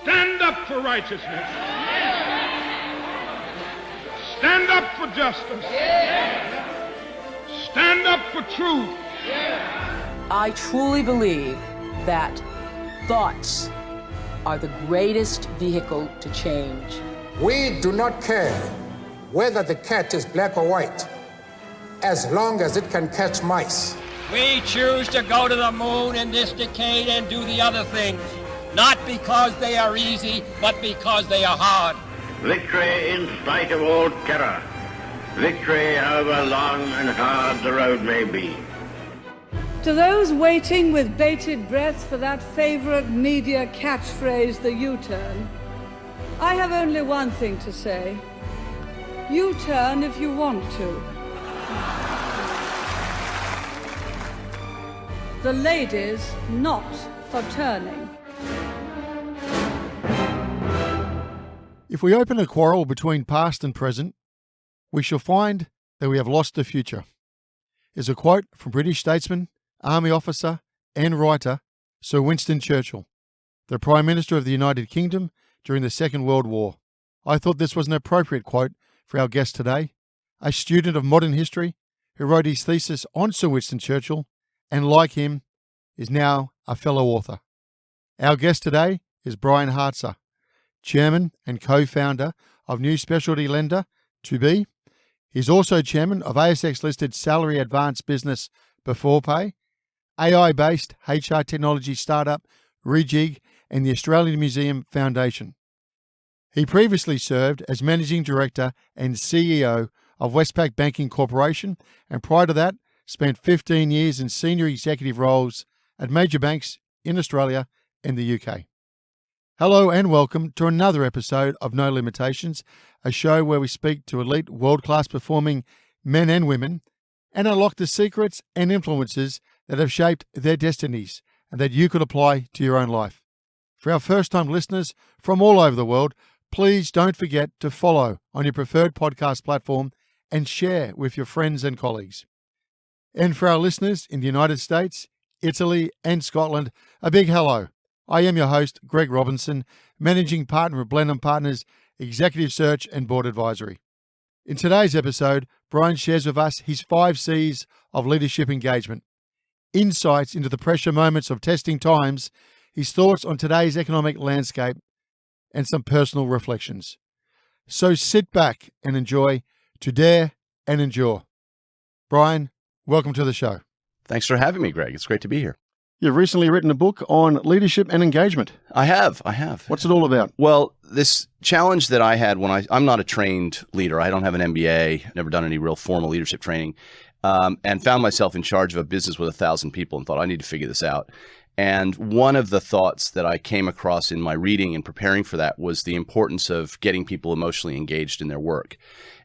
Stand up for righteousness. Stand up for justice. Stand up for truth. I truly believe that thoughts are the greatest vehicle to change. We do not care whether the cat is black or white, as long as it can catch mice. We choose to go to the moon in this decade and do the other things, not because they are easy, but because they are hard. Victory in spite of all terror. Victory however long and hard the road may be. To those waiting with bated breath for that favorite media catchphrase, the U-turn, I have only one thing to say. U-turn if you want to. The ladies not for turning. If we open a quarrel between past and present, we shall find that we have lost the future, is a quote from British statesman, army officer and writer Sir Winston Churchill, the Prime Minister of the United Kingdom during the Second World War. I thought this was an appropriate quote for our guest today, a student of modern history who wrote his thesis on Sir Winston Churchill and, like him, is now a fellow author. Our guest today is Brian Hartzer, Chairman and co-founder of new specialty lender 2B. He's also chairman of ASX-listed salary advance business Beforepay, AI-based HR technology startup Rejig, and the Australian Museum Foundation. He previously served as Managing Director and CEO of Westpac Banking Corporation, and prior to that, spent 15 years in senior executive roles at major banks in Australia and the UK. Hello and welcome to another episode of No Limitations, a show where we speak to elite world-class performing men and women and unlock the secrets and influences that have shaped their destinies and that you could apply to your own life. For our first-time listeners from all over the world, please don't forget to follow on your preferred podcast platform and share with your friends and colleagues. And for our listeners in the United States, Italy and Scotland, a big hello. I am your host, Greg Robinson, Managing Partner of Blenheim Partners, Executive Search and Board Advisory. In today's episode, Brian shares with us his 5 C's of leadership engagement, insights into the pressure moments of testing times, his thoughts on today's economic landscape, and some personal reflections. So sit back and enjoy To Dare and Endure. Brian, welcome to the show. Thanks for having me, Greg. It's great to be here. You've recently written a book on leadership and engagement. I have. What's it all about? Well, this challenge that I had when I'm not a trained leader. I don't have an MBA, never done any real formal leadership training, and found myself in charge of a business with 1,000 people and thought, I need to figure this out. And one of the thoughts that I came across in my reading and preparing for that was the importance of getting people emotionally engaged in their work.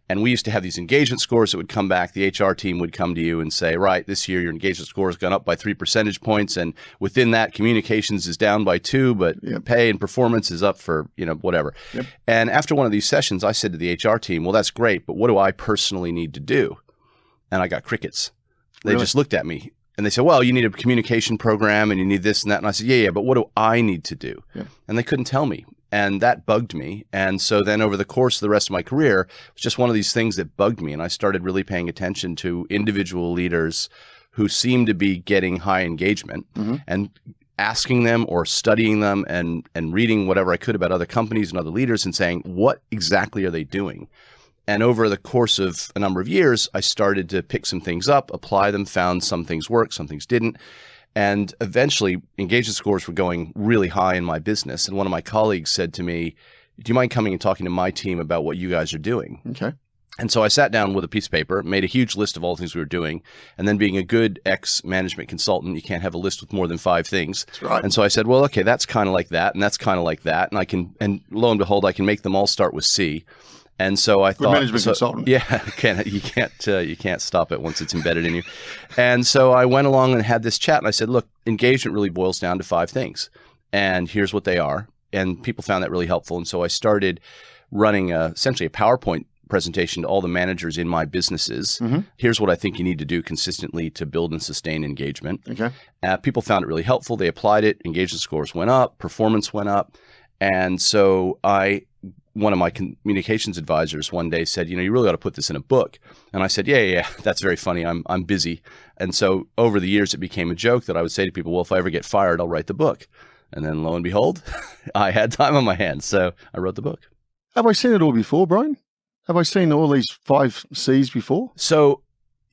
And we used to have these engagement scores that would come back. The HR team would come to you and say, right, this year your engagement score has gone up by 3 percentage points. And within that, communications is down by 2, but pay and performance is up for, whatever. Yep. And after one of these sessions, I said to the HR team, well, that's great, but what do I personally need to do? And I got crickets. They just looked at me and they said, well, you need a communication program and you need this and that. And I said, yeah, but what do I need to do? Yeah. And they couldn't tell me. And that bugged me. And so then over the course of the rest of my career, it was just one of these things that bugged me. And I started really paying attention to individual leaders who seemed to be getting high engagement and asking them or studying them and reading whatever I could about other companies and other leaders and saying, what exactly are they doing? And over the course of a number of years, I started to pick some things up, apply them, found some things worked, some things didn't. And eventually, engagement scores were going really high in my business. And one of my colleagues said to me, do you mind coming and talking to my team about what you guys are doing? Okay. And so I sat down with a piece of paper, made a huge list of all the things we were doing. And then being a good ex-management consultant, you can't have a list with more than 5 things. That's right. And so I said, well, okay, that's kind of like that. And that's kind of like that. And lo and behold, I can make them all start with C. And so I thought, management consultant. Yeah, you can't stop it once it's embedded in you. And so I went along and had this chat, and I said, look, engagement really boils down to 5 things, and here's what they are. And people found that really helpful. And so I started running essentially a PowerPoint presentation to all the managers in my businesses. Here's what I think you need to do consistently to build and sustain engagement. Okay. People found it really helpful. They applied it. Engagement scores went up. Performance went up. And so one of my communications advisors one day said, you really ought to put this in a book. And I said, yeah, that's very funny. I'm busy. And so over the years, it became a joke that I would say to people, well, if I ever get fired, I'll write the book. And then lo and behold, I had time on my hands. So I wrote the book. Have I seen it all before, Brian? Have I seen all these 5 C's before? So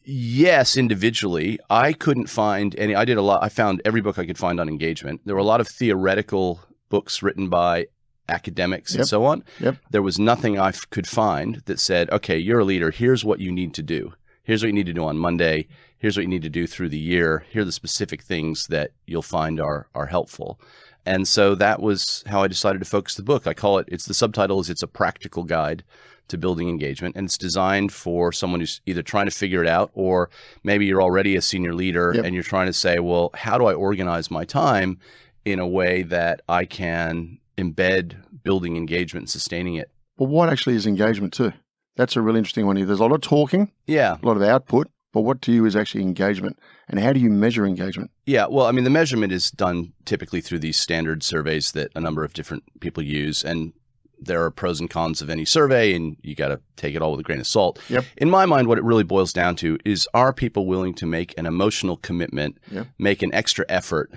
yes, individually, I couldn't find any. I found every book I could find on engagement. There were a lot of theoretical books written by academics and so on. Yep. There was nothing I could find that said, okay, you're a leader. Here's what you need to do. Here's what you need to do on Monday. Here's what you need to do through the year. Here are the specific things that you'll find are helpful. And so that was how I decided to focus the book. I call it, the subtitle is It's a Practical Guide to Building Engagement. And it's designed for someone who's either trying to figure it out, or maybe you're already a senior leader and you're trying to say, well, how do I organize my time in a way that I can embed building engagement and sustaining it? Well, what actually is engagement too? That's a really interesting one here. There's a lot of talking, a lot of output, but what to you is actually engagement? And how do you measure engagement? Yeah, well, I mean, the measurement is done typically through these standard surveys that a number of different people use. And there are pros and cons of any survey, and you got to take it all with a grain of salt. Yep. In my mind, what it really boils down to is, are people willing to make an emotional commitment, make an extra effort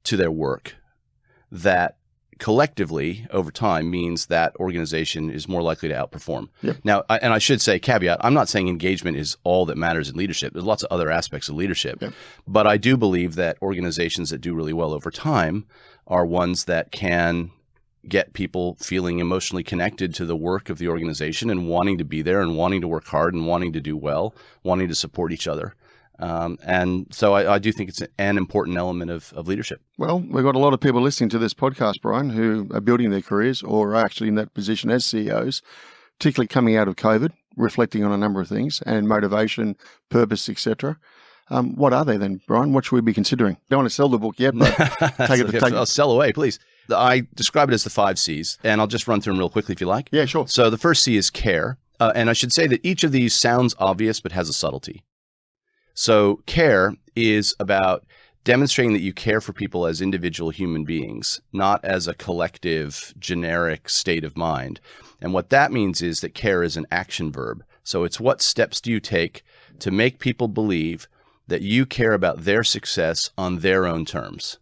to their work that collectively over time means that organization is more likely to outperform. Yep. Now, and I should say, caveat, I'm not saying engagement is all that matters in leadership. There's lots of other aspects of leadership. Yep. But I do believe that organizations that do really well over time are ones that can get people feeling emotionally connected to the work of the organization and wanting to be there and wanting to work hard and wanting to do well, wanting to support each other. And so I do think it's an important element of leadership. Well, we've got a lot of people listening to this podcast, Brian, who are building their careers or are actually in that position as CEOs, particularly coming out of COVID, reflecting on a number of things and motivation, purpose, etc. What are they then, Brian? What should we be considering? Don't want to sell the book yet, but I'll sell away, please. I describe it as the 5 C's, and I'll just run through them real quickly if you like. Yeah, sure. So the first C is care. And I should say that each of these sounds obvious, but has a subtlety. So care is about demonstrating that you care for people as individual human beings, not as a collective, generic state of mind. And what that means is that care is an action verb. So it's what steps do you take to make people believe that you care about their success on their own terms,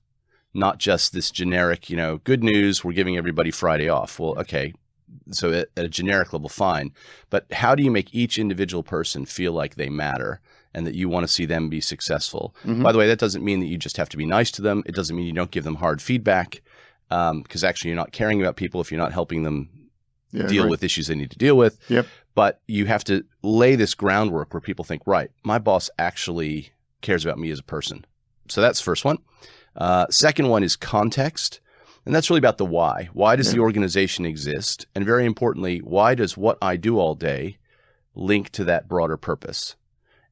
not just this generic, good news, we're giving everybody Friday off. Well, okay, so at a generic level, fine. But how do you make each individual person feel like they matter and that you want to see them be successful? Mm-hmm. By the way, that doesn't mean that you just have to be nice to them. It doesn't mean you don't give them hard feedback, because actually you're not caring about people if you're not helping them deal with issues they need to deal with. Yep. But you have to lay this groundwork where people think, right, my boss actually cares about me as a person. So that's the first one. Second one is context. And that's really about the why. Why does the organization exist? And very importantly, why does what I do all day link to that broader purpose?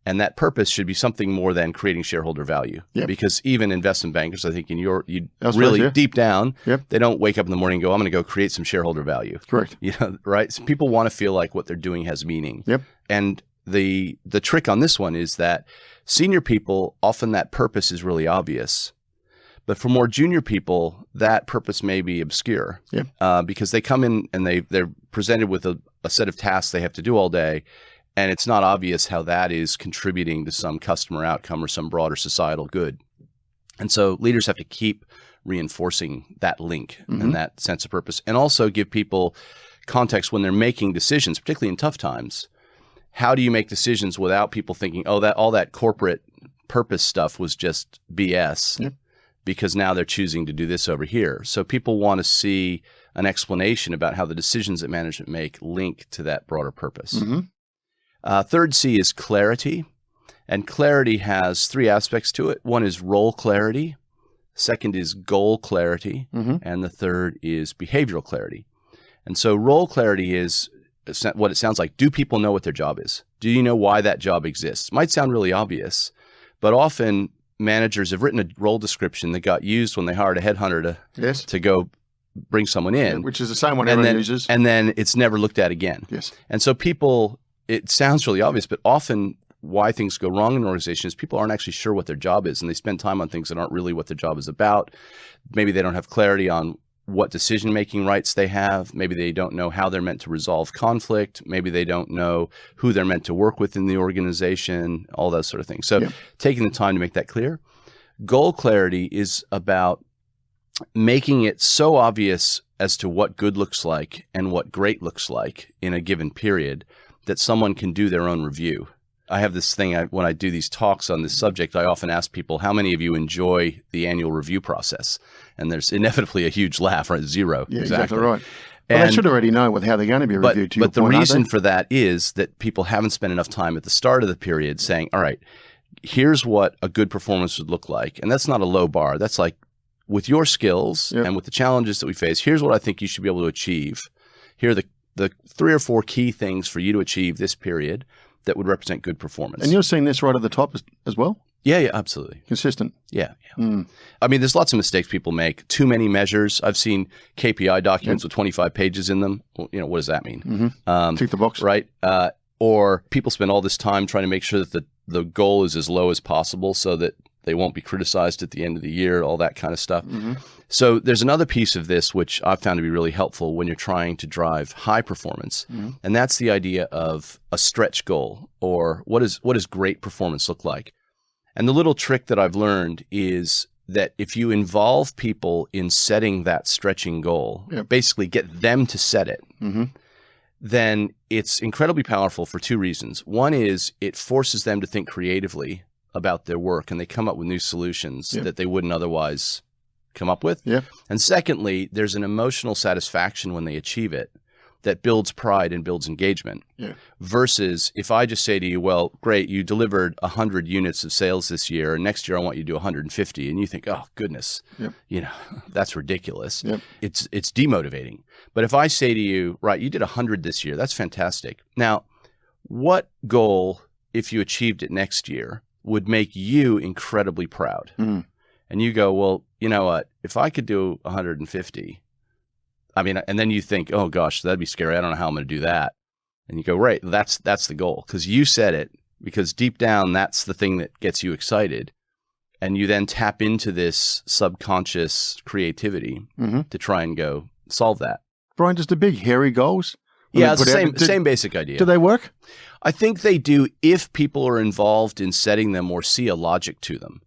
And that purpose should be something more than creating shareholder value. Yep. Because even investment bankers, I think deep down, they don't wake up in the morning and go, I'm going to go create some shareholder value. Correct. Right? So people want to feel like what they're doing has meaning. Yep. And the trick on this one is that senior people, often that purpose is really obvious. But for more junior people, that purpose may be obscure. Because they come in and they're presented with a set of tasks they have to do all day. And it's not obvious how that is contributing to some customer outcome or some broader societal good. And so leaders have to keep reinforcing that link and that sense of purpose, and also give people context when they're making decisions, particularly in tough times. How do you make decisions without people thinking, oh, that all that corporate purpose stuff was just BS because now they're choosing to do this over here. So people want to see an explanation about how the decisions that management make link to that broader purpose. Third C is clarity. And clarity has 3 aspects to it. One is role clarity. Second is goal clarity. And the third is behavioral clarity. And so role clarity is what it sounds like. Do people know what their job is? Do you know why that job exists? Might sound really obvious, but often managers have written a role description that got used when they hired a headhunter to go bring someone in. Which is the same one everyone uses. And then it's never looked at again. Yes. And so people, it sounds really obvious, but often why things go wrong in an organization is people aren't actually sure what their job is, and they spend time on things that aren't really what their job is about. Maybe they don't have clarity on what decision-making rights they have. Maybe they don't know how they're meant to resolve conflict. Maybe they don't know who they're meant to work with in the organization, all those sort of things. So taking the time to make that clear. Goal clarity is about making it so obvious as to what good looks like and what great looks like in a given period that someone can do their own review. I have this thing, when I do these talks on this subject, I often ask people, how many of you enjoy the annual review process? And there's inevitably a huge laugh, right? Zero. Yeah, exactly right. Well, they should already know how they're going to be reviewed. But the reason for that is that people haven't spent enough time at the start of the period saying, all right, here's what a good performance would look like. And that's not a low bar. That's like, with your skills and with the challenges that we face, here's what I think you should be able to achieve. Here are the 3 or 4 key things for you to achieve this period that would represent good performance. And you're seeing this right at the top as well? Yeah, absolutely. Consistent. Yeah. I mean, there's lots of mistakes people make. Too many measures. I've seen KPI documents with 25 pages in them. Well, what does that mean? Tick the box. Right. Or people spend all this time trying to make sure that the goal is as low as possible so that they won't be criticized at the end of the year, all that kind of stuff. So there's another piece of this which I've found to be really helpful when you're trying to drive high performance, and that's the idea of a stretch goal, or what does great performance look like? And the little trick that I've learned is that if you involve people in setting that stretching goal, basically get them to set it, then it's incredibly powerful for 2 reasons. One is it forces them to think creatively about their work, and they come up with new solutions that they wouldn't otherwise come up with. And secondly, there's an emotional satisfaction when they achieve it that builds pride and builds engagement. Versus if I just say to you, well, great, you delivered 100 units of sales this year, and next year I want you to do 150, and you think, oh goodness, that's ridiculous. It's demotivating. But if I say to you, right, you did 100 this year, that's fantastic. Now, what goal, if you achieved it next year, would make you incredibly proud? And you go, well, you know what? If I could do 150, I mean, and then you think, oh gosh, that'd be scary. I don't know how I'm going to do that. And you go, right, that's the goal, because you said it, because deep down, that's the thing that gets you excited. And you then tap into this subconscious creativity to try and go solve that. Brian, just the big hairy goals? Yeah, it's the same basic idea. Do they work? I think they do if people are involved in setting them or see a logic to them.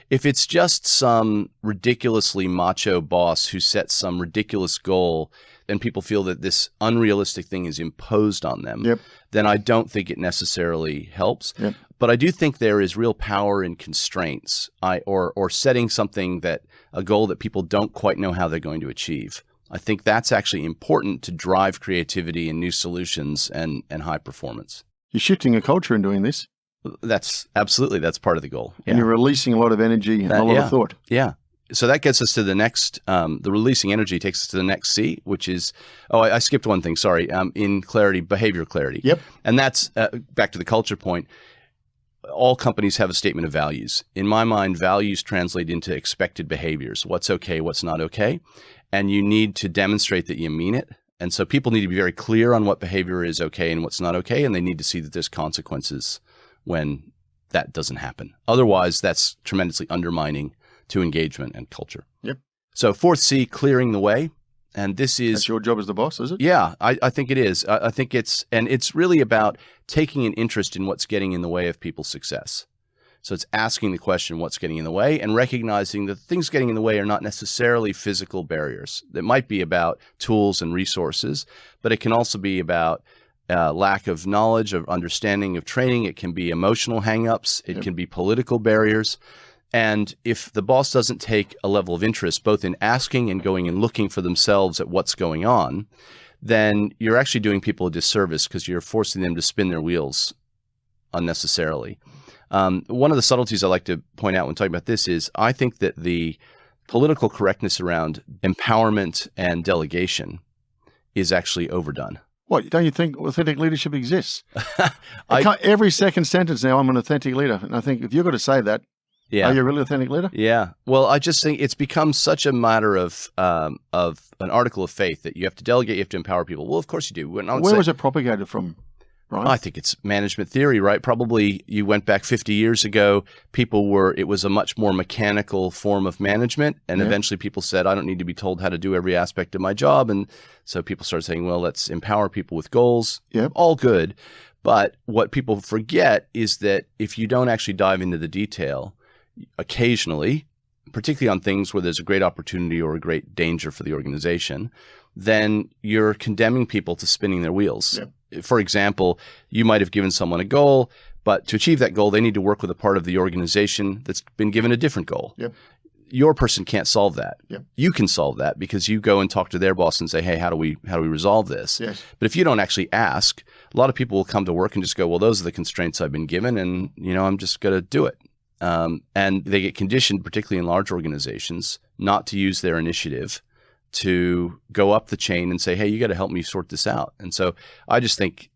If it's just some ridiculously macho boss who sets some ridiculous goal and people feel that this unrealistic thing is imposed on them, then I don't think it necessarily helps. But I do think there is real power in constraints, or setting something a goal that people don't quite know how they're going to achieve. I think that's actually important to drive creativity and new solutions and high performance. You're shifting a culture in doing this. That's part of the goal. And you're releasing a lot of energy and a lot of thought. Yeah. So that gets us to the next, the releasing energy takes us to the next C, which is, I skipped one thing, sorry, in clarity, behavior clarity. And that's back to the culture point. All companies have a statement of values. In my mind, values translate into expected behaviors. What's okay, what's not okay. And you need to demonstrate that you mean it. And so people need to be very clear on what behavior is okay and what's not okay. And they need to see that there's consequences when that doesn't happen. Otherwise, that's tremendously undermining to engagement and culture. So 4th C, clearing the way. And this is... That's your job as the boss, is it? Yeah, I think it is. I think it's really about taking an interest in what's getting in the way of people's success. So it's asking the question, what's getting in the way, and recognizing that things getting in the way are not necessarily physical barriers. It might be about tools and resources, but it can also be about lack of knowledge, of understanding, of training. It can be emotional hangups. It can be political barriers. And if the boss doesn't take a level of interest, both in asking and going and looking for themselves at what's going on, then you're actually doing people a disservice because you're forcing them to spin their wheels unnecessarily. One of the subtleties I like to point out when talking about this is I think that the political correctness around empowerment and delegation is actually overdone. What, don't you think authentic leadership exists? Every second sentence now, I'm an authentic leader. And I think if you've got to say that, are you a really authentic leader? Yeah. Well, I just think it's become such a matter of an article of faith that you have to delegate, you have to empower people. Well, of course you do. Where was it propagated from? Brian? I think it's management theory, right? Probably you went back 50 years ago, it was a much more mechanical form of management. And eventually people said, I don't need to be told how to do every aspect of my job. And so people started saying, well, let's empower people with goals. Yep. All good. But what people forget is that if you don't actually dive into the detail, occasionally, particularly on things where there's a great opportunity or a great danger for the organization, then you're condemning people to spinning their wheels. Yep. For example, you might have given someone a goal, but to achieve that goal, they need to work with a part of the organization that's been given a different goal. Yep. Your person can't solve that. Yep. You can solve that because you go and talk to their boss and say, hey, how do we resolve this? Yes. But if you don't actually ask, a lot of people will come to work and just go, well, those are the constraints I've been given, and I'm just going to do it. And they get conditioned, particularly in large organizations, not to use their initiative to go up the chain and say, hey, you got to help me sort this out. And so I just think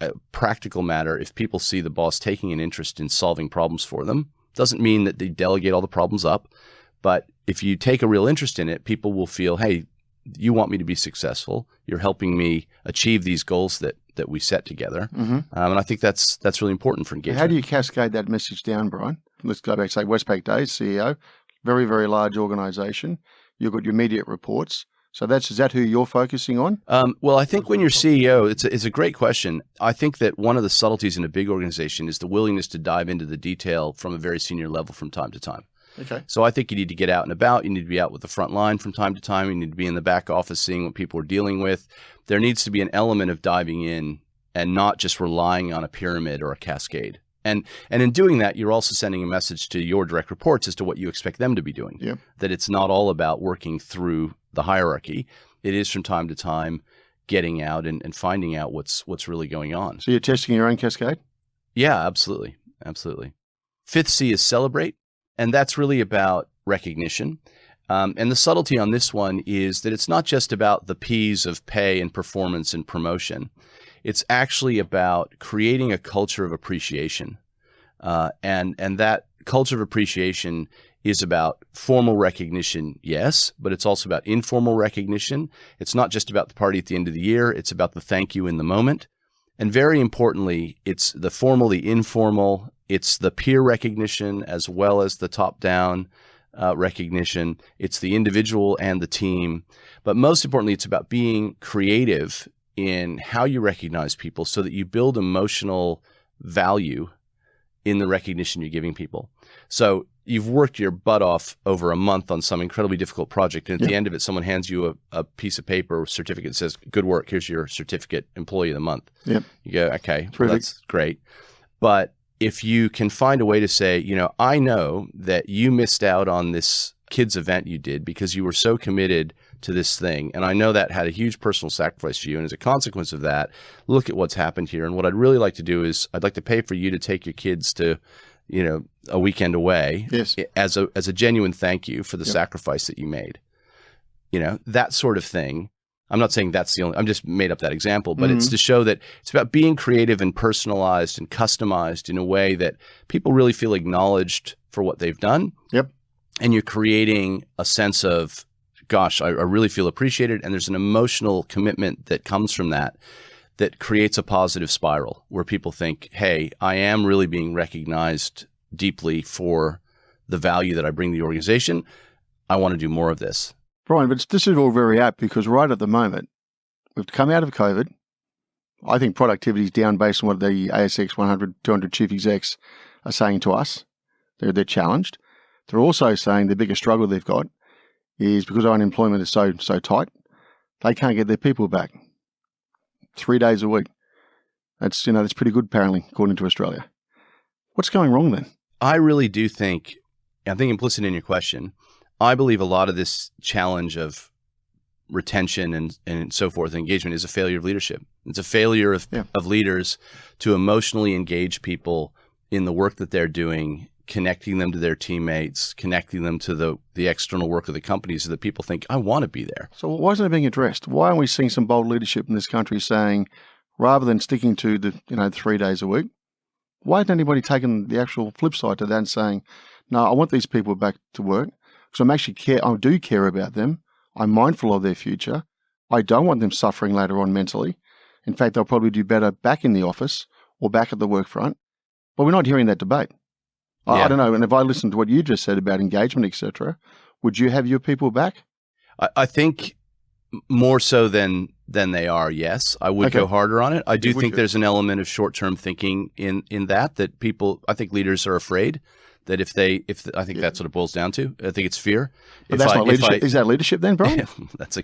a practical matter, if people see the boss taking an interest in solving problems for them, doesn't mean that they delegate all the problems up. But if you take a real interest in it, people will feel, hey, you want me to be successful. You're helping me achieve these goals that we set together. Mm-hmm. And I think that's really important for engagement. How do you cascade that message down, Brian? Let's go back, say Westpac Days, CEO, very, very large organization. You've got your immediate reports. So is that who you're focusing on? Well, I think when you're CEO, it's a great question. I think that one of the subtleties in a big organization is the willingness to dive into the detail from a very senior level from time to time. Okay. So I think you need to get out and about. You need to be out with the front line from time to time. You need to be in the back office seeing what people are dealing with. There needs to be an element of diving in and not just relying on a pyramid or a cascade. And in doing that, you're also sending a message to your direct reports as to what you expect them to be doing. Yep. That it's not all about working through the hierarchy. It is from time to time getting out and finding out what's really going on. So you're testing your own cascade? Yeah, absolutely. Absolutely. Fifth C is celebrate. And that's really about recognition. And the subtlety on this one is that it's not just about the P's of pay and performance and promotion. It's actually about creating a culture of appreciation. And that culture of appreciation is about formal recognition, yes, but it's also about informal recognition. It's not just about the party at the end of the year. It's about the thank you in the moment. And very importantly, it's the formal, the informal, it's the peer recognition as well as the top-down recognition. It's the individual and the team. But most importantly, it's about being creative in how you recognize people so that you build emotional value in the recognition you're giving people. So you've worked your butt off over a month on some incredibly difficult project, and at the end of it, someone hands you a piece of paper or certificate that says, good work, here's your certificate, employee of the month. Yep. You go, okay, well, that's great. But if you can find a way to say, I know that you missed out on this kids event you did because you were so committed to this thing. And I know that had a huge personal sacrifice for you. And as a consequence of that, look at what's happened here. And what I'd really like to do is I'd like to pay for you to take your kids to, a weekend away as a genuine thank you for the sacrifice that you made. That sort of thing. I'm not saying that's the only, I'm just made up that example, but it's to show that it's about being creative and personalized and customized in a way that people really feel acknowledged for what they've done. Yep. And you're creating a sense of, gosh, I really feel appreciated. And there's an emotional commitment that comes from that creates a positive spiral where people think, hey, I am really being recognized deeply for the value that I bring to the organization. I want to do more of this. Brian, but this is all very apt because right at the moment, we've come out of COVID. I think productivity is down based on what the ASX 100, 200 chief execs are saying to us. They're challenged. They're also saying the biggest struggle they've got is because unemployment is so tight, they can't get their people back 3 days a week. That's pretty good apparently, according to Australia. What's going wrong then? I really do think, I think implicit in your question, I believe a lot of this challenge of retention and so forth, engagement, is a failure of leadership. It's a failure of leaders to emotionally engage people in the work that they're doing, connecting them to their teammates, connecting them to the external work of the company so that people think, I want to be there. So why isn't it being addressed? Why aren't we seeing some bold leadership in this country saying, rather than sticking to the 3 days a week, why hasn't anybody taken the actual flip side to that and saying, no, I want these people back to work because I do care about them. I'm mindful of their future. I don't want them suffering later on mentally. In fact, they'll probably do better back in the office or back at the work front. But we're not hearing that debate. I don't know. And if I listen to what you just said about engagement, etc., would you have your people back? I think more so than they are, yes. I would go harder on it. I do think there's an element of short-term thinking in that people, I think leaders are afraid that I think that's what it boils down to. I think it's fear. But that's not leadership. Is that leadership then, bro? That's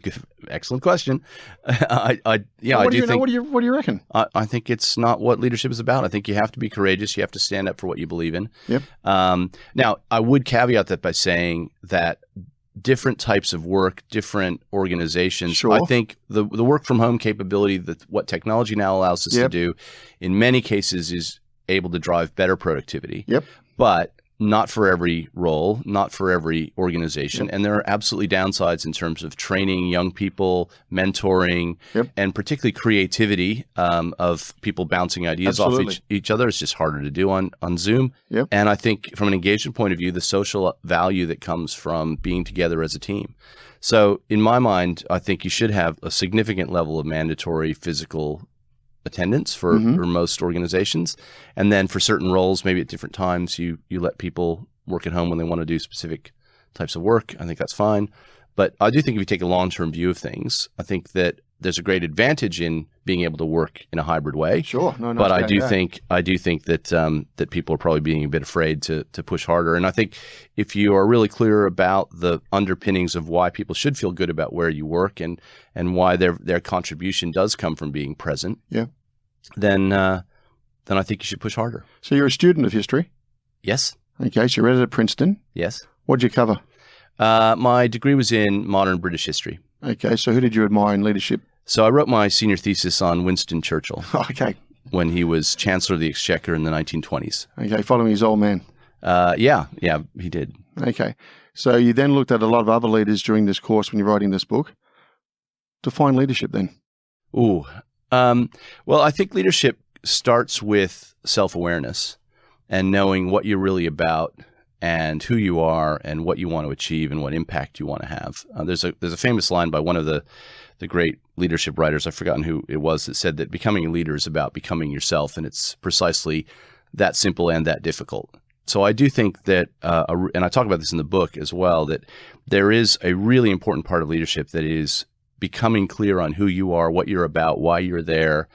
excellent question. I do think. What do you reckon? I think it's not what leadership is about. I think you have to be courageous. You have to stand up for what you believe in. Yep. Now, I would caveat that by saying that different types of work, different organizations. Sure. I think the work from home capability, that what technology now allows us to do, in many cases is able to drive better productivity. Yep. But not for every role, not for every organization. And there are absolutely downsides in terms of training young people, mentoring, and particularly creativity of people bouncing ideas off each other. It's just harder to do on Zoom. Yep. And I think from an engagement point of view, the social value that comes from being together as a team. So in my mind, I think you should have a significant level of mandatory physical attendance for most organizations. And then for certain roles, maybe at different times, you let people work at home when they want to do specific types of work. I think that's fine. But I do think if you take a long-term view of things, I think that there's a great advantage in being able to work in a hybrid way. Sure. But I do think that that people are probably being a bit afraid to push harder. And I think if you are really clear about the underpinnings of why people should feel good about where you work and why their contribution does come from being present, then I think you should push harder. So you're a student of history? Yes. Okay, so you read it at Princeton? Yes. What did you cover? My degree was in modern British history. Okay, so who did you admire in leadership? So I wrote my senior thesis on Winston Churchill. Okay. When he was Chancellor of the Exchequer in the 1920s. Okay, following his old man. Yeah, he did. Okay. So you then looked at a lot of other leaders during this course when you're writing this book. Define leadership then. Ooh. Well, I think leadership starts with self-awareness and knowing what you're really about and who you are and what you want to achieve and what impact you want to have. There's a famous line by one of the great leadership writers, I've forgotten who it was, that said that becoming a leader is about becoming yourself, and it's precisely that simple and that difficult. So I do think that, and I talk about this in the book as well, that there is a really important part of leadership that is becoming clear on who you are, what you're about, why you're there,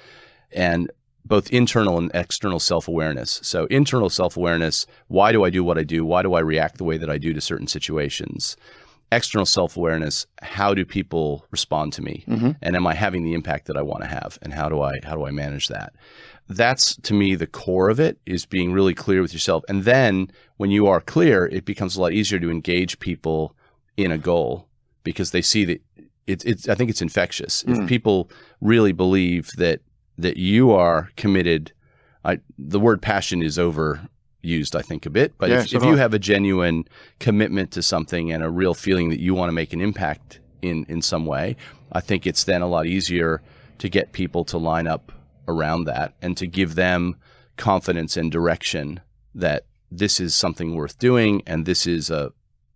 and both internal and external self-awareness. So internal self-awareness, why do I do what I do? Why do I react the way that I do to certain situations? External self-awareness, how do people respond to me? And am I having the impact that I want to have? And how do I manage that? That's, to me, the core of it, is being really clear with yourself. And then when you are clear, it becomes a lot easier to engage people in a goal, because they see that I think it's infectious. If people really believe that you are committed, the word passion is overused, I think, a bit. But if you have a genuine commitment to something and a real feeling that you want to make an impact in some way, I think it's then a lot easier to get people to line up around that and to give them confidence and direction that this is something worth doing and this is an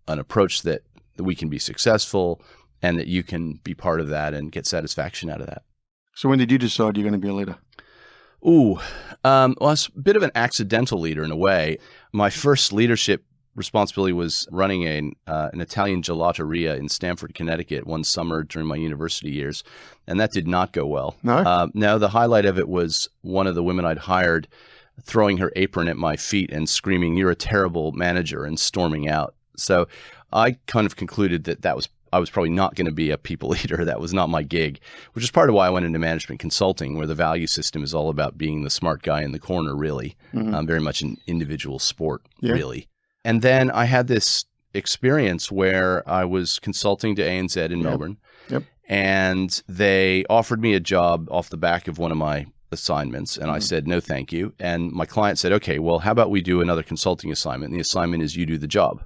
approach that we can be successful and that you can be part of that and get satisfaction out of that. So when did you decide you're going to be a leader? Well, I was a bit of an accidental leader in a way. My first leadership responsibility was running an Italian gelateria in Stamford, Connecticut one summer during my university years, and that did not go well. No? No, the highlight of it was one of the women I'd hired throwing her apron at my feet and screaming, "You're a terrible manager," and storming out. So I kind of concluded that I was probably not going to be a people leader. That was not my gig, which is part of why I went into management consulting, where the value system is all about being the smart guy in the corner, really. Very much an individual sport, really. And then I had this experience where I was consulting to ANZ in Melbourne, and they offered me a job off the back of one of my assignments, and I said, no, thank you. And my client said, okay, well, how about we do another consulting assignment? And the assignment is you do the job.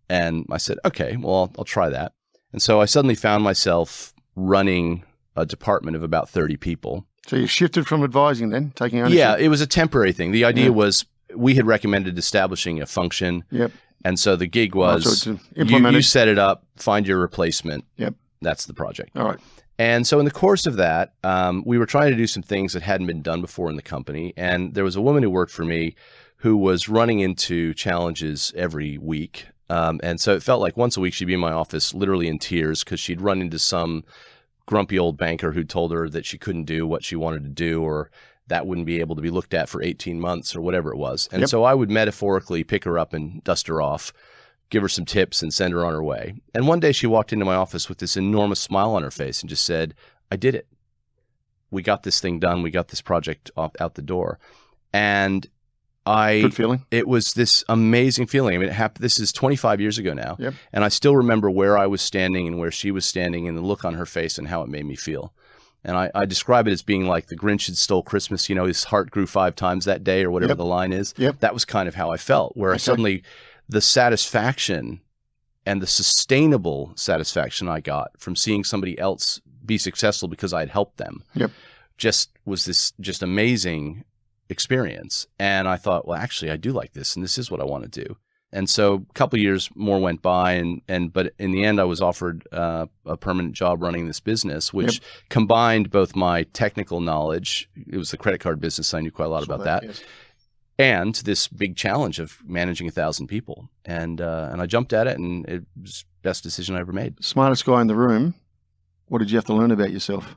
And I said, okay, well, I'll try that. And so I suddenly found myself running a department of about 30 people. So you shifted from advising then, taking ownership? Yeah, it was a temporary thing. The idea was we had recommended establishing a function. Yep. And so the gig was so implement you set it up, find your replacement. Yep. That's the project. All right. And so in the course of that, we were trying to do some things that hadn't been done before in the company. And there was a woman who worked for me who was running into challenges every week. And so it felt like once a week she'd be in my office literally in tears because she'd run into some grumpy old banker who told her that she couldn't do what she wanted to do, or that wouldn't be able to be looked at for 18 months or whatever it was. And so I would metaphorically pick her up and dust her off, give her some tips and send her on her way. And one day she walked into my office with this enormous smile on her face and just said, I did it. We got this thing done. We got this project out the door. And good feeling. It was this amazing feeling. I mean, it happened. This is 25 years ago now. Yep. And I still remember where I was standing and where she was standing and the look on her face and how it made me feel. And I describe it as being like the Grinch had stole Christmas. You know, his heart grew 5 times that day or whatever the line is. Yep. That was kind of how I felt, where suddenly the satisfaction and the sustainable satisfaction I got from seeing somebody else be successful because I'd helped them just was this just amazing experience. And I thought, well, actually, I do like this, and this is what I want to do. And so a couple of years more went by, but in the end, I was offered a permanent job running this business, which combined both my technical knowledge. It was the credit card business. I knew quite a lot about that. Yes. And this big challenge of managing 1,000 people. And I jumped at it, and it was the best decision I ever made. Smartest guy in the room. What did you have to learn about yourself?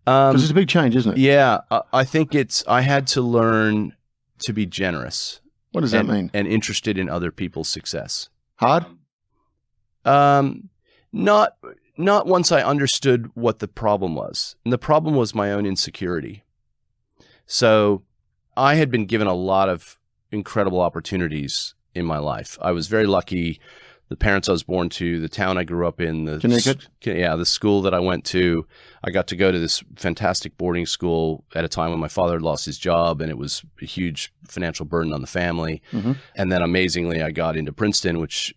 Because it's a big change, isn't it? Yeah. I think I had to learn to be generous. What does that mean? And interested in other people's success. Hard? Not once I understood what the problem was. And the problem was my own insecurity. So I had been given a lot of incredible opportunities in my life. I was very lucky. The parents I was born to, the town I grew up in, the school that I went to, I got to go to this fantastic boarding school at a time when my father had lost his job, and it was a huge financial burden on the family. Mm-hmm. And then amazingly, I got into Princeton, which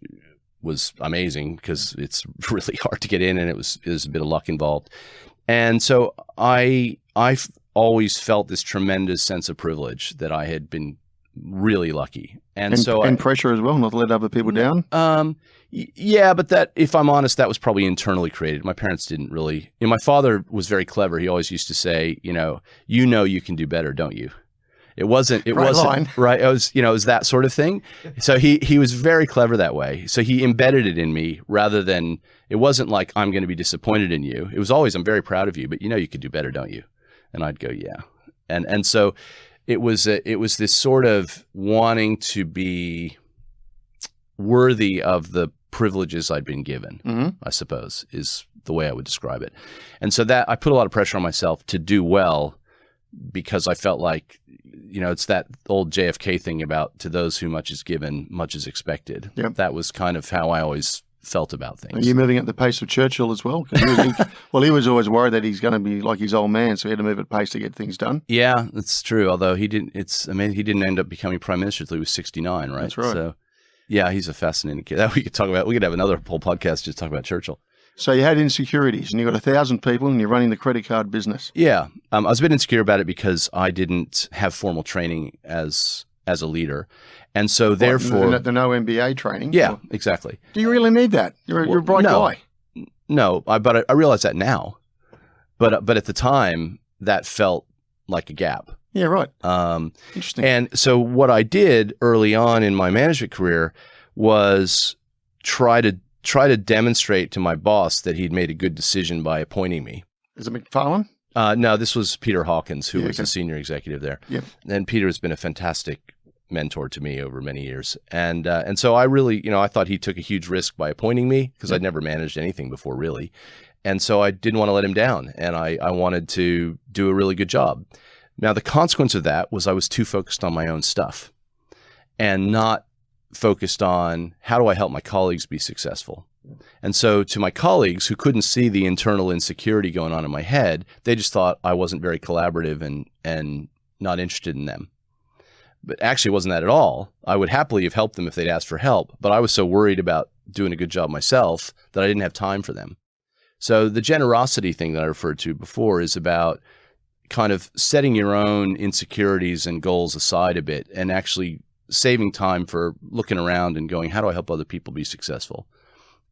was amazing because it's really hard to get in, and it was a bit of luck involved. And so I've always felt this tremendous sense of privilege that I had been really lucky. And pressure as well, not to let other people down? Yeah, but that, if I'm honest, that was probably internally created. My parents didn't really. My father was very clever. He always used to say, you know you can do better, don't you? It wasn't right. It was that sort of thing. So he was very clever that way. So he embedded it in me rather than, it wasn't like, I'm going to be disappointed in you. It was always, I'm very proud of you, but you could do better, don't you? And I'd go, yeah. And so it was this sort of wanting to be worthy of the privileges I'd been given, I suppose, is the way I would describe it. And so that I put a lot of pressure on myself to do well, because I felt like, it's that old JFK thing about, to those who much is given, much is expected. Yep. That was kind of how I always felt about things. Are you moving at the pace of Churchill as well? He was always worried that he's going to be like his old man, so he had to move at pace to get things done. Yeah, that's true. Although he didn't. He didn't end up becoming prime minister until he was 69, right? That's right. So, yeah, he's a fascinating kid. That we could talk about. We could have another whole podcast just talk about Churchill. So you had insecurities, and you got 1,000 people, and you're running the credit card business. Yeah, I was a bit insecure about it because I didn't have formal training as a leader. And so therefore... The no MBA training? Yeah, exactly. Do you really need that? You're a bright guy. No, but I realize that now. But at the time, that felt like a gap. Yeah, right. Interesting. And so what I did early on in my management career was try to demonstrate to my boss that he'd made a good decision by appointing me. Is it McFarlane? No, this was Peter Hawkins, who was a senior executive there. Yep. And Peter has been a fantastic mentor to me over many years. And so I really, I thought he took a huge risk by appointing me because I'd never managed anything before, really. And so I didn't want to let him down, and I wanted to do a really good job. Now, the consequence of that was I was too focused on my own stuff and not focused on how do I help my colleagues be successful. And so to my colleagues who couldn't see the internal insecurity going on in my head, they just thought I wasn't very collaborative and not interested in them. But actually it wasn't that at all. I would happily have helped them if they'd asked for help, but I was so worried about doing a good job myself that I didn't have time for them. So the generosity thing that I referred to before is about kind of setting your own insecurities and goals aside a bit and actually saving time for looking around and going, how do I help other people be successful?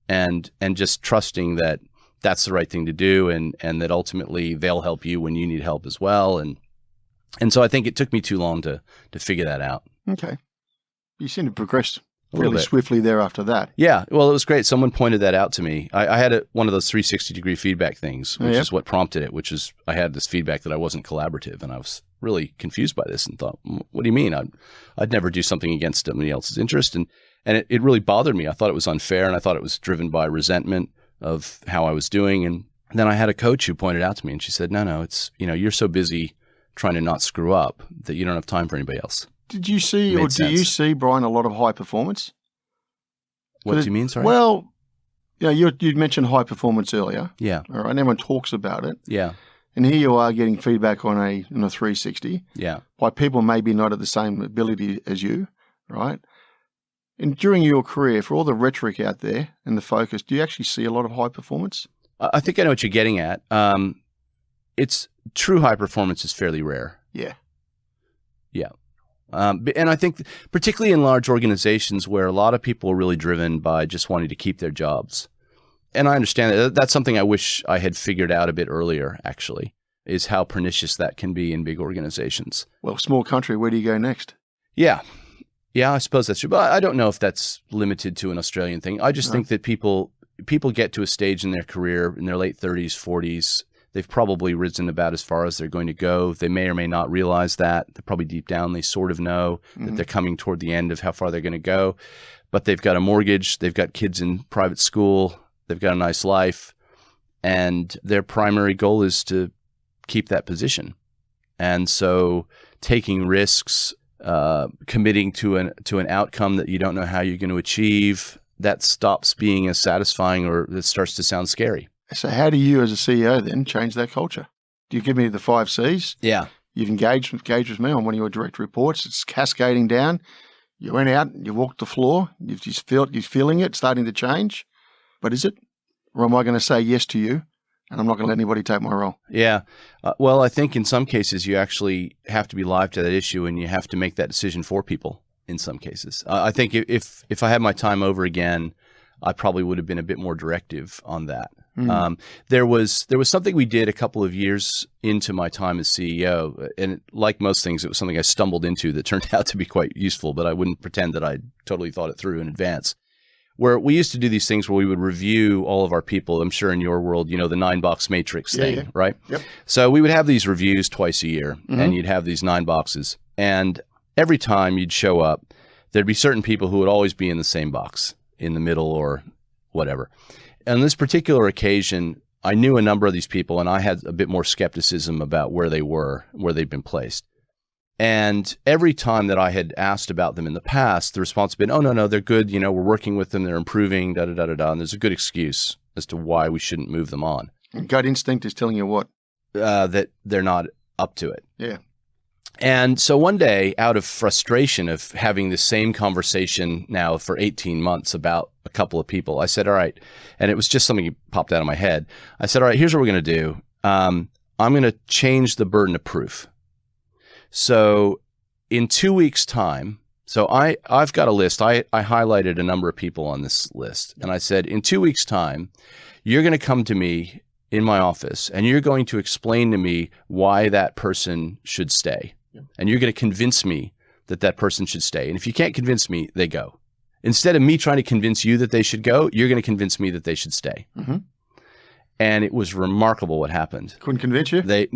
and just trusting that that's the right thing to do, and that ultimately they'll help you when you need help as well. And so I think it took me too long to figure that out. Okay. You seem to progress A little fairly bit. swiftly there after that. Yeah, well, it was great. Someone pointed that out to me. I had one of those 360-degree feedback things, which is what prompted it, which is I had this feedback that I wasn't collaborative, and I was really confused by this and thought, what do you mean? I'd never do something against somebody else's interest. And it really bothered me. I thought it was unfair, and I thought it was driven by resentment of how I was doing. And then I had a coach who pointed out to me, and she said, no, it's, you're so busy trying to not screw up that you don't have time for anybody else. Did you see, or do you see, Brian, a lot of high performance? What do you mean, sorry? Well, you'd mentioned high performance earlier. Yeah. All right, and everyone talks about it. Yeah. And here you are getting feedback on a 360. Yeah. By people maybe not at the same ability as you, right? And during your career, for all the rhetoric out there and the focus, do you actually see a lot of high performance? I think I know what you're getting at. It's true high performance is fairly rare. Yeah. Yeah. And I think particularly in large organizations where a lot of people are really driven by just wanting to keep their jobs. And I understand that. That's something I wish I had figured out a bit earlier, actually, is how pernicious that can be in big organizations. Well, small country, where do you go next? Yeah. Yeah, I suppose that's true. But I don't know if that's limited to an Australian thing. I just think that people get to a stage in their career in their late 30s, 40s. They've probably risen about as far as they're going to go. They may or may not realize that. They're probably deep down, they sort of know that they're coming toward the end of how far they're going to go. But they've got a mortgage. They've got kids in private school. They've got a nice life. And their primary goal is to keep that position. And so taking risks, committing to an outcome that you don't know how you're going to achieve, that stops being as satisfying, or it starts to sound scary. So how do you as a CEO then change that culture? Do you give me the 5 C's? Yeah. You've engaged with me on one of your direct reports. It's cascading down. You went out, you walked the floor. You're feeling it, starting to change. But is it? Or am I going to say yes to you, and I'm not going to let anybody take my role? Yeah. Well, I think in some cases you actually have to be live to that issue, and you have to make that decision for people in some cases. I think if I had my time over again, I probably would have been a bit more directive on that. There was something we did a couple of years into my time as CEO, and like most things, it was something I stumbled into that turned out to be quite useful, but I wouldn't pretend that I totally thought it through in advance. Where we used to do these things where we would review all of our people. I'm sure in your world, the 9-box matrix thing, right? Yep. So we would have these reviews twice a year, and you'd have these 9 boxes. And every time you'd show up, there'd be certain people who would always be in the same box, in the middle or whatever. On this particular occasion, I knew a number of these people, and I had a bit more skepticism about where they'd been placed. And every time that I had asked about them in the past, the response had been, oh, no, they're good. We're working with them. They're improving, da-da-da-da-da. And there's a good excuse as to why we shouldn't move them on. And gut instinct is telling you what? That they're not up to it. Yeah. And so one day, out of frustration of having the same conversation now for 18 months about a couple of people, I said, all right, and it was just something that popped out of my head. I said, all right, here's what we're going to do. I'm going to change the burden of proof. So in 2 weeks' time, so I've got a list. I highlighted a number of people on this list, and I said, in 2 weeks' time, you're going to come to me in my office, and you're going to explain to me why that person should stay. And you're going to convince me that that person should stay. And if you can't convince me, they go. Instead of me trying to convince you that they should go, you're going to convince me that they should stay. Mm-hmm. And it was remarkable what happened. Couldn't convince you? They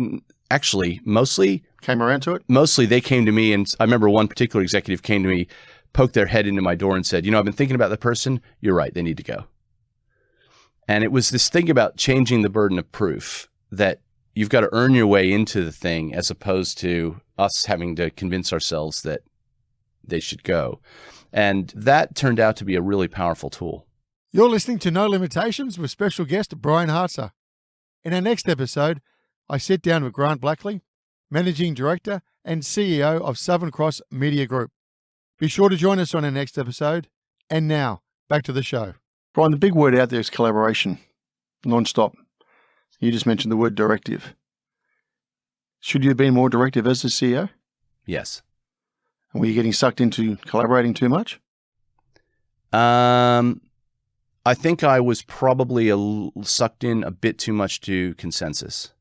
actually mostly came around to it? Mostly they came to me, and I remember one particular executive came to me, poked their head into my door and said, I've been thinking about the person. You're right. They need to go. And it was this thing about changing the burden of proof, that you've got to earn your way into the thing as opposed to us having to convince ourselves that they should go. And that turned out to be a really powerful tool. You're listening to No Limitations with special guest Brian Hartzer. In our next episode, I sit down with Grant Blackley, Managing Director and CEO of Southern Cross Media Group. Be sure to join us on our next episode. And now, back to the show. Brian, the big word out there is collaboration, non-stop. You just mentioned the word directive. Should you have been more directive as the CEO? Yes. And were you getting sucked into collaborating too much? I I think I was probably sucked in a bit too much to consensus.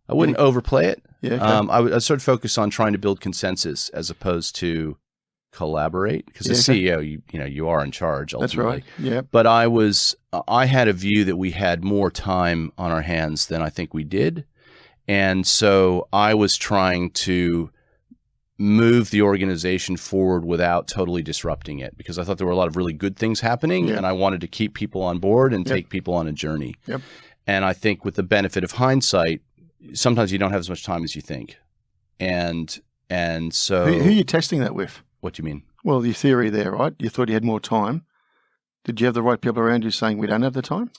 I wouldn't overplay it. Yeah, okay. I would sort of focus on trying to build consensus as opposed to collaborate. Because as CEO, you are in charge ultimately. That's right. Yeah. But I had a view that we had more time on our hands than I think we did. And so I was trying to move the organization forward without totally disrupting it, because I thought there were a lot of really good things happening, and I wanted to keep people on board and take people on a journey. Yep. And I think with the benefit of hindsight, sometimes you don't have as much time as you think. And so Who are you testing that with? What do you mean? Well, your theory there, right? You thought you had more time. Did you have the right people around you saying we don't have the time?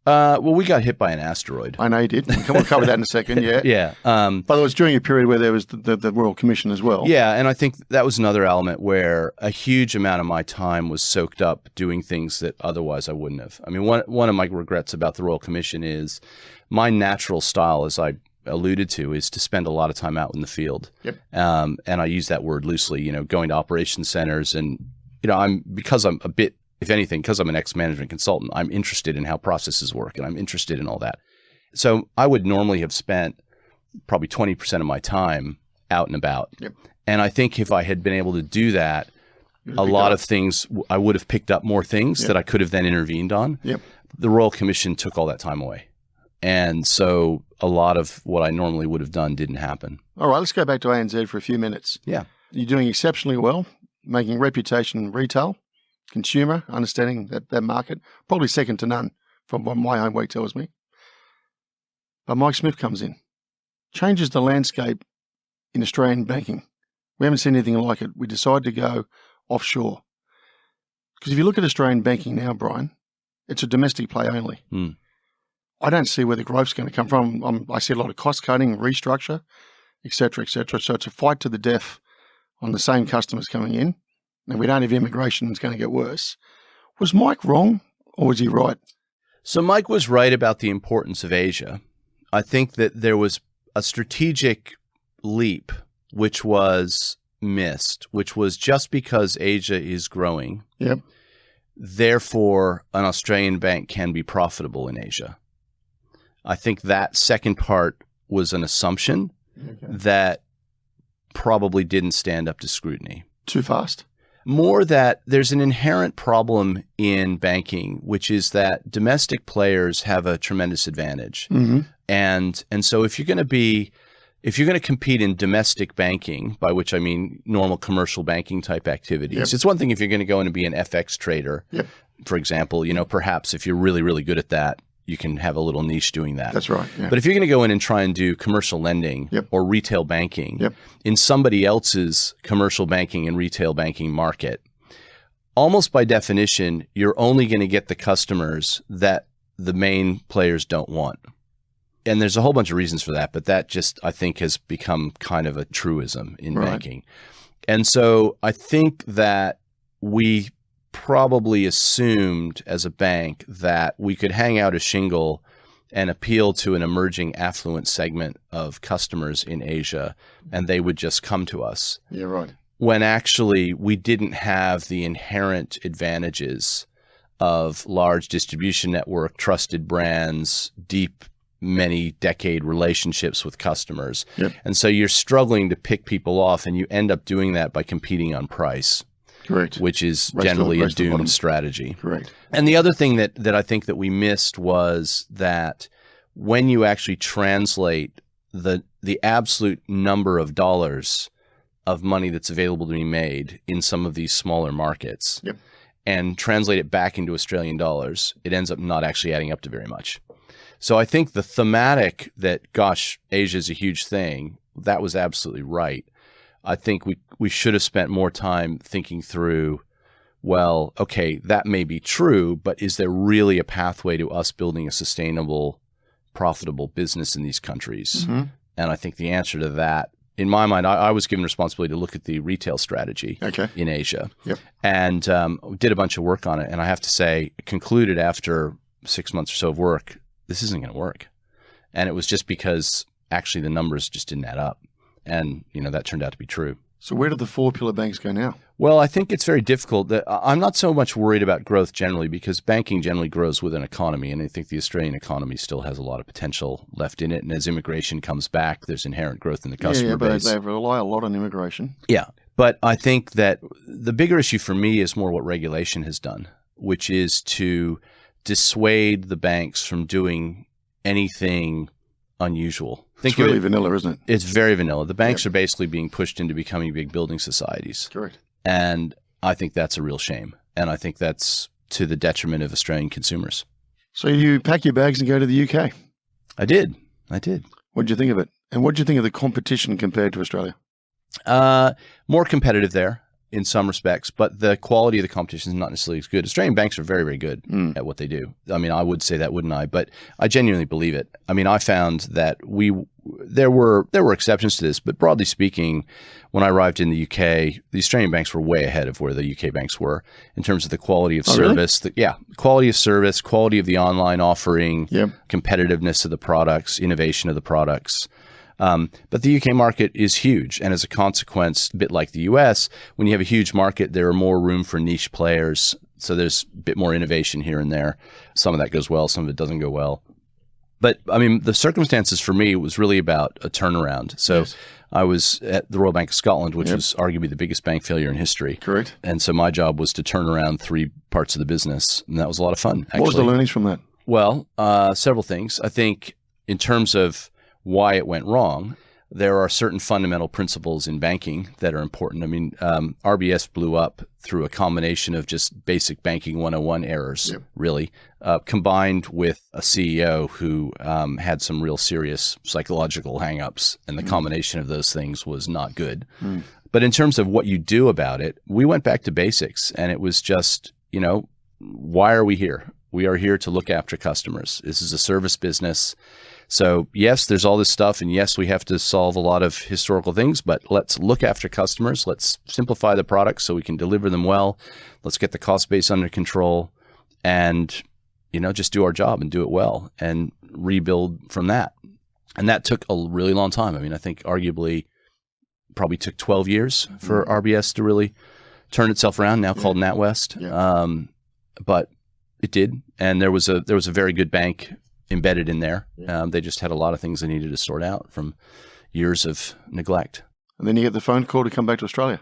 Well, we got hit by an asteroid. I know you did. We'll cover that in a second, yeah. Yeah. But it was during a period where there was the Royal Commission as well. Yeah, and I think that was another element where a huge amount of my time was soaked up doing things that otherwise I wouldn't have. I mean, one of my regrets about the Royal Commission is my natural style, as I alluded to, is to spend a lot of time out in the field. Yep. And I use that word loosely, going to operations centers, and because I'm a bit, if anything, because I'm an ex-management consultant, I'm interested in how processes work, and I'm interested in all that. So I would normally have spent probably 20% of my time out and about. Yep. And I think if I had been able to do that, a lot of things, I would have picked up more things that I could have then intervened on. Yep. The Royal Commission took all that time away. And so a lot of what I normally would have done didn't happen. All right, let's go back to ANZ for a few minutes. Yeah. You're doing exceptionally well, making reputation in retail, consumer, understanding that market, probably second to none from what my homework tells me. But Mike Smith comes in, changes the landscape in Australian banking. We haven't seen anything like it. We decided to go offshore. Because if you look at Australian banking now, Brian, it's a domestic play only. I don't see where the growth's going to come from. I see a lot of cost cutting, restructure, et cetera, et cetera. So it's a fight to the death on the same customers coming in. And we don't have immigration, it's going to get worse. Was Mike wrong or was he right? So Mike was right about the importance of Asia. I think that there was a strategic leap which was missed, which was just because Asia is growing, therefore an Australian bank can be profitable in Asia. I think that second part was an assumption that probably didn't stand up to scrutiny. Too fast? More that there's an inherent problem in banking, which is that domestic players have a tremendous advantage. And so if you're going to compete in domestic banking, by which I mean normal commercial banking type activities, it's one thing if you're going to go in and be an FX trader, for example, perhaps if you're really, really good at that, you can have a little niche doing that. That's right. Yeah. But if you're going to go in and try and do commercial lending or retail banking in somebody else's commercial banking and retail banking market, almost by definition, you're only going to get the customers that the main players don't want. And there's a whole bunch of reasons for that, but that just, I think, has become kind of a truism in banking. And so I think that we probably assumed as a bank that we could hang out a shingle and appeal to an emerging affluent segment of customers in Asia, and they would just come to us. Yeah, right. When actually we didn't have the inherent advantages of large distribution network, trusted brands, deep many-decade relationships with customers. And so you're struggling to pick people off, and you end up doing that by competing on price. Correct. Which is generally a doomed strategy. Correct. And the other thing that I think that we missed was that when you actually translate the absolute number of dollars of money that's available to be made in some of these smaller markets and translate it back into Australian dollars, it ends up not actually adding up to very much. So I think the thematic that, gosh, Asia is a huge thing, that was absolutely right. I think we should have spent more time thinking through, well, okay, that may be true, but is there really a pathway to us building a sustainable, profitable business in these countries? And I think the answer to that, in my mind, I was given responsibility to look at the retail strategy in Asia and did a bunch of work on it. And I have to say, concluded after 6 months or so of work, this isn't going to work. And it was just because actually the numbers just didn't add up. And, that turned out to be true. So where do the four pillar banks go now? Well, I think it's very difficult. I'm not so much worried about growth generally because banking generally grows with an economy. And I think the Australian economy still has a lot of potential left in it. And as immigration comes back, there's inherent growth in the customer base. But they rely a lot on immigration. Yeah. But I think that the bigger issue for me is more what regulation has done, which is to dissuade the banks from doing anything unusual. It's really vanilla, isn't it? It's very vanilla. The banks are basically being pushed into becoming big building societies. Correct. And I think that's a real shame. And I think that's to the detriment of Australian consumers. So you pack your bags and go to the UK? I did. What did you think of it? And what did you think of the competition compared to Australia? More competitive there in some respects, but the quality of the competition is not necessarily as good. Australian banks are very, very good at what they do. I mean, I would say that, wouldn't I? But I genuinely believe it. I mean, I found that there were exceptions to this, but broadly speaking, when I arrived in the UK, the Australian banks were way ahead of where the UK banks were in terms of the quality of service. Really? Quality of service, quality of the online offering, competitiveness of the products, innovation of the products. But the UK market is huge. And as a consequence, a bit like the US, when you have a huge market, there are more room for niche players. So there's a bit more innovation here and there. Some of that goes well, some of it doesn't go well. But I mean, the circumstances for me was really about a turnaround. So I was at the Royal Bank of Scotland, which was arguably the biggest bank failure in history. Correct. And so my job was to turn around three parts of the business. And that was a lot of fun, actually. What was the learnings from that? Well, several things. I think in terms of why it went wrong, there are certain fundamental principles in banking that are important. I mean, RBS blew up through a combination of just basic banking 101 errors, really, combined with a CEO who had some real serious psychological hangups, and the combination of those things was not good. But in terms of what you do about it, we went back to basics, and it was just, why are we here? We are here to look after customers. This is a service business. So yes, there's all this stuff, and yes, we have to solve a lot of historical things, but let's look after customers. Let's simplify the products so we can deliver them well. Let's get the cost base under control and, just do our job and do it well and rebuild from that. And that took a really long time. I mean, I think arguably probably took 12 years for RBS to really turn itself around, now called NatWest. But it did. And there was a very good bank embedded in there. They just had a lot of things they needed to sort out from years of neglect. And then you get the phone call to come back to Australia.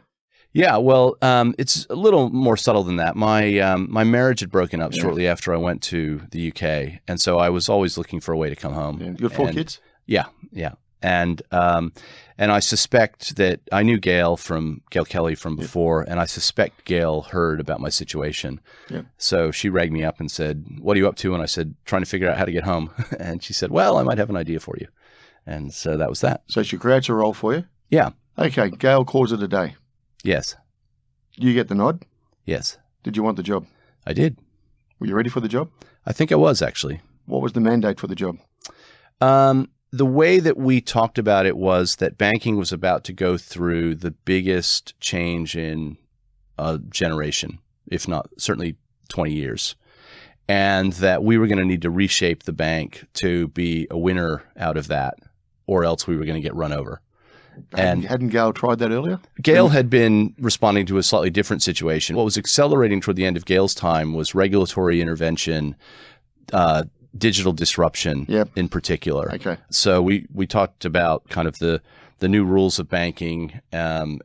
Yeah, well, it's a little more subtle than that. My marriage had broken up shortly after I went to the UK, and so I was always looking for a way to come home. You got four kids? Yeah. And I suspect that I knew Gail Kelly from before, and I suspect Gail heard about my situation. So she rang me up and said, "What are you up to?" And I said, "Trying to figure out how to get home." And she said, "Well, I might have an idea for you." And so that was that. So she creates a role for you? Yeah. Okay, Gail calls it a day. Yes. You get the nod? Yes. Did you want the job? I did. Were you ready for the job? I think I was, actually. What was the mandate for the job? The way that we talked about it was that banking was about to go through the biggest change in a generation, if not certainly 20 years, and that we were going to need to reshape the bank to be a winner out of that, or else we were going to get run over. And hadn't Gail tried that earlier? Gail had been responding to a slightly different situation. What was accelerating toward the end of Gail's time was regulatory intervention, digital disruption in particular. Okay. So we talked about kind of the new rules of banking and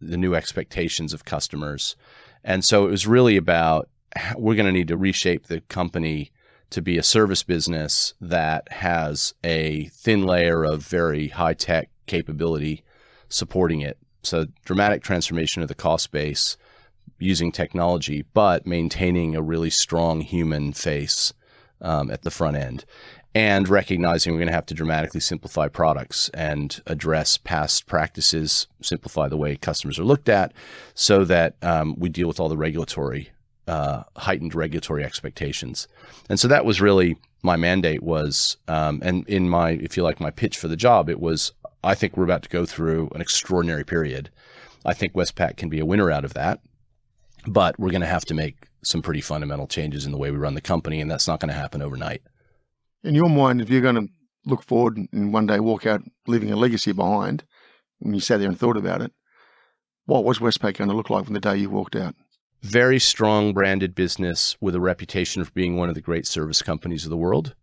the new expectations of customers. And so it was really about, we're going to need to reshape the company to be a service business that has a thin layer of very high-tech capability supporting it. So dramatic transformation of the cost base using technology, but maintaining a really strong human face at the front end, and recognizing we're going to have to dramatically simplify products and address past practices, simplify the way customers are looked at, so that we deal with all the heightened regulatory expectations. And so that was really my mandate was, and in my, if you like, my pitch for the job, it was, I think we're about to go through an extraordinary period. I think Westpac can be a winner out of that, but we're going to have to make some pretty fundamental changes in the way we run the company, and that's not going to happen overnight. In your mind, if you're going to look forward and one day walk out leaving a legacy behind, when you sat there and thought about it, What was Westpac going to look like from the day you walked out? Very strong branded business with a reputation of being one of the great service companies of the world,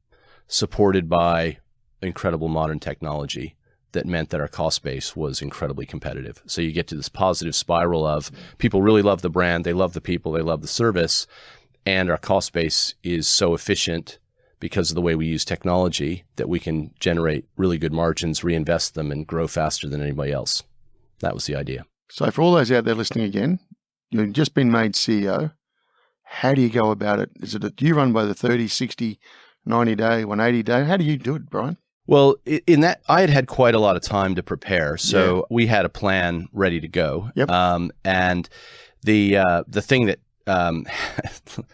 supported by incredible modern technology that meant that our cost base was incredibly competitive. So you get to this positive spiral of people really love the brand, they love the people, they love the service, and our cost base is so efficient because of the way we use technology that we can generate really good margins, reinvest them, and grow faster than anybody else. That was the idea. So for all those out there listening again, you've just been made CEO. How do you go about it? Do you run by the 30, 60, 90-day, 180-day? How do you do it, Brian? Well, in that, I had quite a lot of time to prepare, so we had a plan ready to go. Yep. And the thing that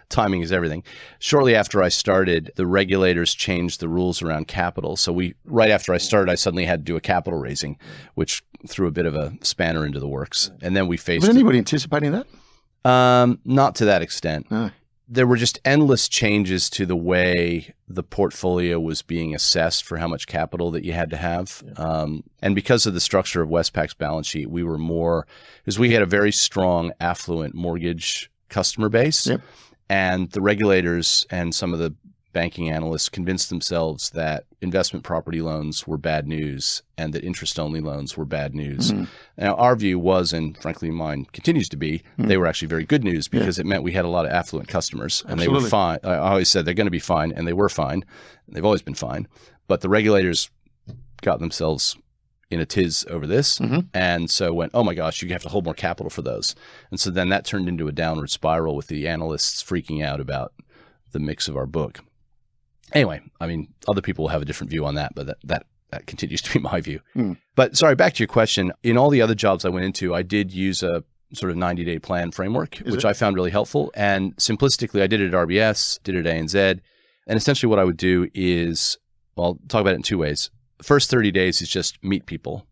timing is everything. Shortly after I started, the regulators changed the rules around capital. So right after I started, I suddenly had to do a capital raising, which threw a bit of a spanner into the works. And then we faced. Was anybody anticipating that? Not to that extent. No. There were just endless changes to the way the portfolio was being assessed for how much capital that you had to have. And because of the structure of Westpac's balance sheet, we were more, because we had a very strong affluent mortgage customer base. Yep. And the regulators and some of the banking analysts convinced themselves that investment property loans were bad news and that interest-only loans were bad news. Mm-hmm. Now, our view was, and frankly mine continues to be, they were actually very good news because it meant we had a lot of affluent customers and they were fine. I always said they're going to be fine, and they were fine. They've always been fine. But the regulators got themselves in a tiz over this, and so went, oh my gosh, you have to hold more capital for those. And so then that turned into a downward spiral with the analysts freaking out about the mix of our book. Anyway, I mean, other people will have a different view on that, but that continues to be my view. But sorry, back to your question. In all the other jobs I went into, I did use a sort of 90-day plan framework, which I found really helpful. And simplistically, I did it at RBS, did it at ANZ. And essentially what I would do is, well, I'll talk about it in two ways. The first 30 days is just meet people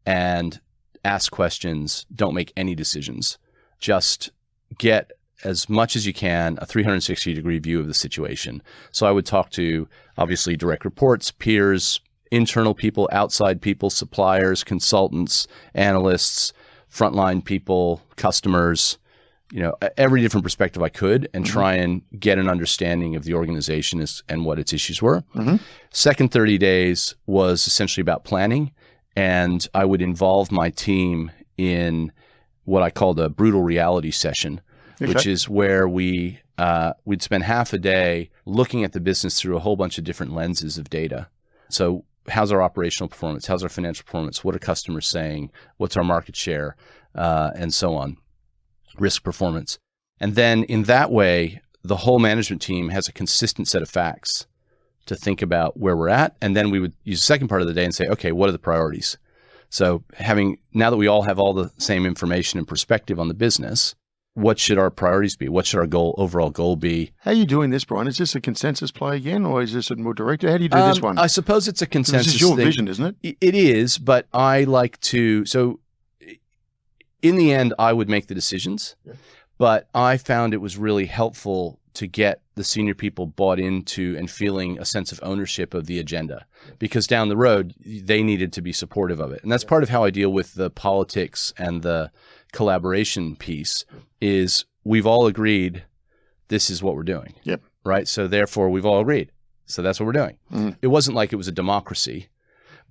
and ask questions. Don't make any decisions. Just get as much as you can, a 360-degree view of the situation. So I would talk to, obviously, direct reports, peers, internal people, outside people, suppliers, consultants, analysts, frontline people, customers, every different perspective I could, and try and get an understanding of the organization and what its issues were. Second 30 days was essentially about planning, and I would involve my team in what I called a brutal reality session, which is where we'd spend half a day looking at the business through a whole bunch of different lenses of data. So how's our operational performance? How's our financial performance? What are customers saying? What's our market share? And so on. Risk performance. And then in that way, the whole management team has a consistent set of facts to think about where we're at. And then we would use the second part of the day and say, okay, what are the priorities? So now that we all have all the same information and perspective on the business, what should our priorities be? What should our overall goal be? How are you doing this, Brian? Is this a consensus play again, or is this a more direct? How do you do this one? I suppose it's a consensus This is your thing. vision, isn't it? It is, but I like to. So in the end, I would make the decisions, but I found it was really helpful to get the senior people bought into and feeling a sense of ownership of the agenda, because down the road, they needed to be supportive of it. And that's part of how I deal with the politics and the collaboration piece is we've all agreed this is what we're doing. Yep. Right. So therefore we've all agreed. So that's what we're doing. It wasn't like it was a democracy,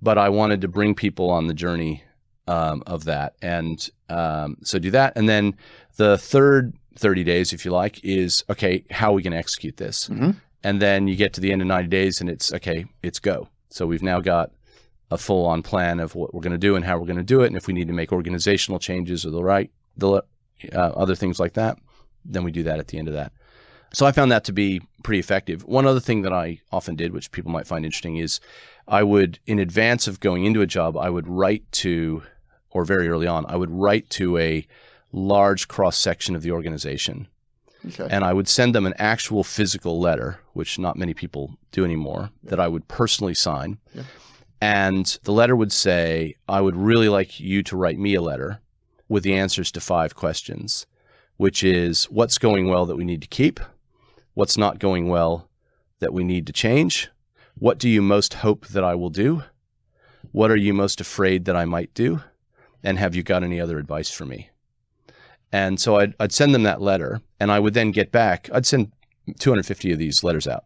but I wanted to bring people on the journey of that. And so do that. And then the third 30 days, if you like, is, okay, how are we going to execute this? And then you get to the end of 90 days and it's, okay, it's go. So we've now got a full-on plan of what we're going to do and how we're going to do it. And if we need to make organizational changes or the other things like that, then we do that at the end of that. So I found that to be pretty effective. One other thing that I often did, which people might find interesting, is I would, in advance of going into a job, I would write to, or very early on, I would write to a large cross-section of the organization. Okay. And I would send them an actual physical letter, which not many people do anymore, that I would personally sign. Yeah. And the letter would say, I would really like you to write me a letter with the answers to 5 questions, which is what's going well that we need to keep, what's not going well that we need to change, what do you most hope that I will do, what are you most afraid that I might do, and have you got any other advice for me? And so I'd send them that letter, and I would then get back. I'd send 250 of these letters out.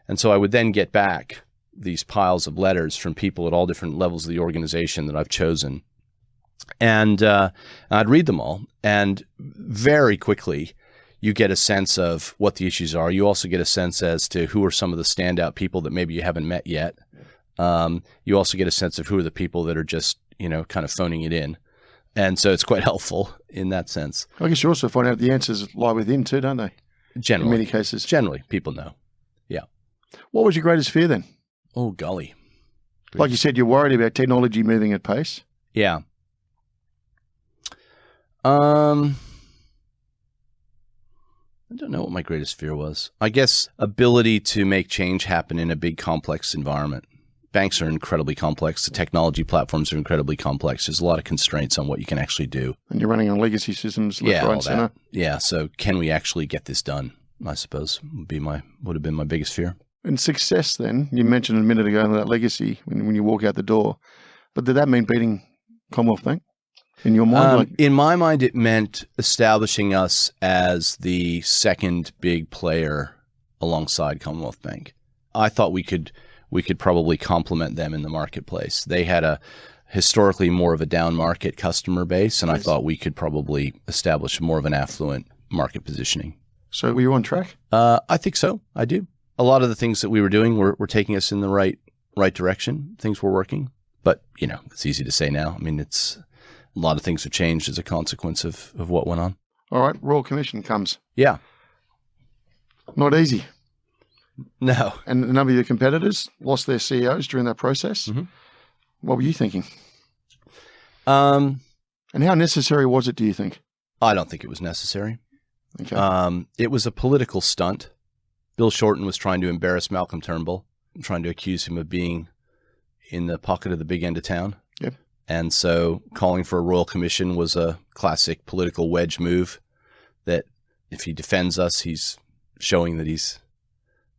And so I would then get back these piles of letters from people at all different levels of the organization that I've chosen. And I'd read them all. And very quickly, you get a sense of what the issues are. You also get a sense as to who are some of the standout people that maybe you haven't met yet. You also get a sense of who are the people that are just, kind of phoning it in. And so it's quite helpful in that sense. I guess you also find out the answers lie within too, don't they? Generally. In many cases. Generally, people know. Yeah. What was your greatest fear then? Oh, golly. Like you said, you're worried about technology moving at pace. Yeah. I don't know what my greatest fear was. I guess ability to make change happen in a big, complex environment. Banks are incredibly complex. The technology platforms are incredibly complex. There's a lot of constraints on what you can actually do. And you're running on legacy systems left, right, and center. Yeah. So can we actually get this done? I suppose would have been my biggest fear. And success then, you mentioned a minute ago that legacy when you walk out the door. But did that mean beating Commonwealth Bank? In your mind? In my mind, it meant establishing us as the second big player alongside Commonwealth Bank. I thought we could probably complement them in the marketplace. They had a historically more of a down market customer base, and I thought we could probably establish more of an affluent market positioning. So were you on track? I think so. I do. A lot of the things that we were doing were taking us in the right direction. Things were working. But, it's easy to say now. I mean, a lot of things have changed as a consequence of what went on. All right. Royal Commission comes. Yeah. Not easy. No. And a number of your competitors lost their CEOs during that process. Mm-hmm. What were you thinking? And how necessary was it, do you think? I don't think it was necessary. Okay. It was a political stunt. Bill Shorten was trying to embarrass Malcolm Turnbull, trying to accuse him of being in the pocket of the big end of town. Yep. And so calling for a royal commission was a classic political wedge move that if he defends us, he's showing that he's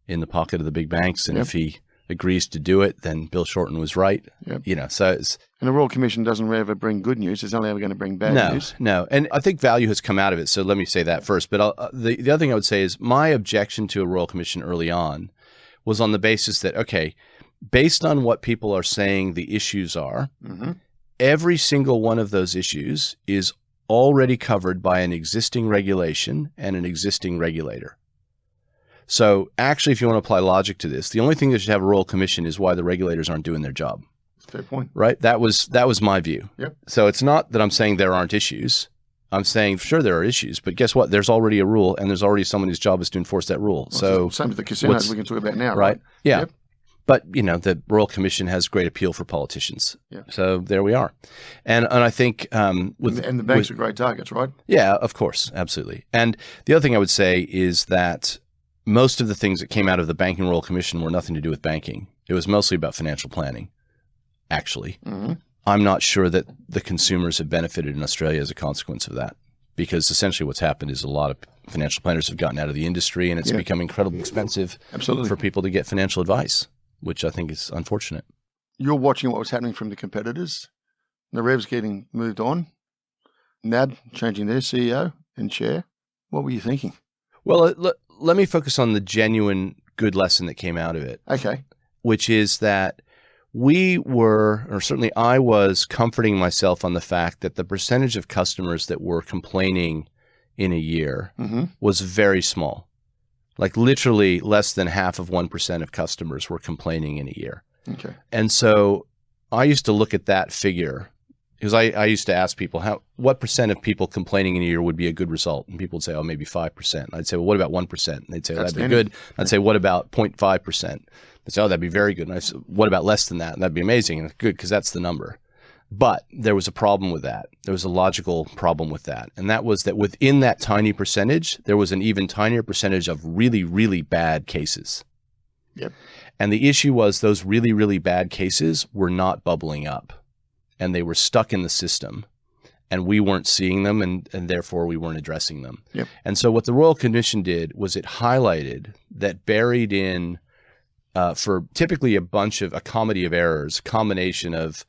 in the pocket of the big banks. And if he agrees to do it, then Bill Shorten was right. Yep. So it's... And the Royal Commission doesn't ever bring good news. It's only ever going to bring bad news. No. And I think value has come out of it. So let me say that first. But the other thing I would say is my objection to a Royal Commission early on was on the basis that, okay, based on what people are saying the issues are, every single one of those issues is already covered by an existing regulation and an existing regulator. So actually, if you want to apply logic to this, the only thing that should have a Royal Commission is why the regulators aren't doing their job. Fair point. Right? That was my view. Yep. So it's not that I'm saying there aren't issues. I'm saying, sure, there are issues, but guess what? There's already a rule, and there's already someone whose job is to enforce that rule. Well, same with the casinos we can talk about now, right? Yeah. Yep. But, the Royal Commission has great appeal for politicians. Yeah. So there we are. And I think... and the banks are great targets, right? Yeah, of course. Absolutely. And the other thing I would say is that most of the things that came out of the Banking Royal Commission were nothing to do with banking. It was mostly about financial planning, actually. Mm-hmm. I'm not sure that the consumers have benefited in Australia as a consequence of that, because essentially what's happened is a lot of financial planners have gotten out of the industry, and it's become incredibly expensive for people to get financial advice, which I think is unfortunate. You're watching what was happening from the competitors. Narev's getting moved on. NAB changing their CEO and chair. What were you thinking? Well, let me focus on the genuine good lesson that came out of it. Okay. Which is that we were, or certainly I was, comforting myself on the fact that the percentage of customers that were complaining in a year was very small. Like literally less than half of 1% of customers were complaining in a year. Okay. And so I used to look at that figure because I used to ask people what percent of people complaining in a year would be a good result? And people would say, oh, maybe 5%. I'd say, well, what about 1%? And they'd say, well, that'd be good. I'd say, what about 0.5%? They'd say, oh, that'd be very good. And I said, what about less than that? And that'd be amazing. And good, because that's the number. But there was a problem with that. There was a logical problem with that. And that was that within that tiny percentage, there was an even tinier percentage of really, really bad cases. Yep. And the issue was those really, really bad cases were not bubbling up. And they were stuck in the system. And we weren't seeing them, and therefore we weren't addressing them. Yep. And so what the Royal Commission did was it highlighted that buried in, for typically a comedy of errors, combination of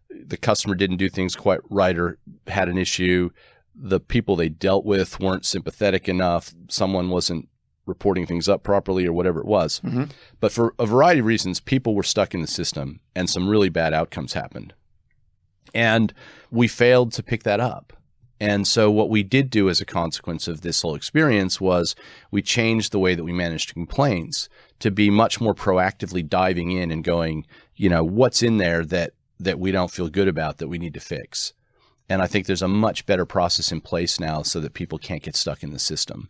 the customer didn't do things quite right or had an issue, the people they dealt with weren't sympathetic enough, someone wasn't reporting things up properly, or whatever it was. Mm-hmm. But for a variety of reasons, people were stuck in the system and some really bad outcomes happened. And we failed to pick that up. And so what we did do as a consequence of this whole experience was we changed the way that we managed complaints to be much more proactively diving in and going, what's in there that we don't feel good about that we need to fix. And I think there's a much better process in place now so that people can't get stuck in the system.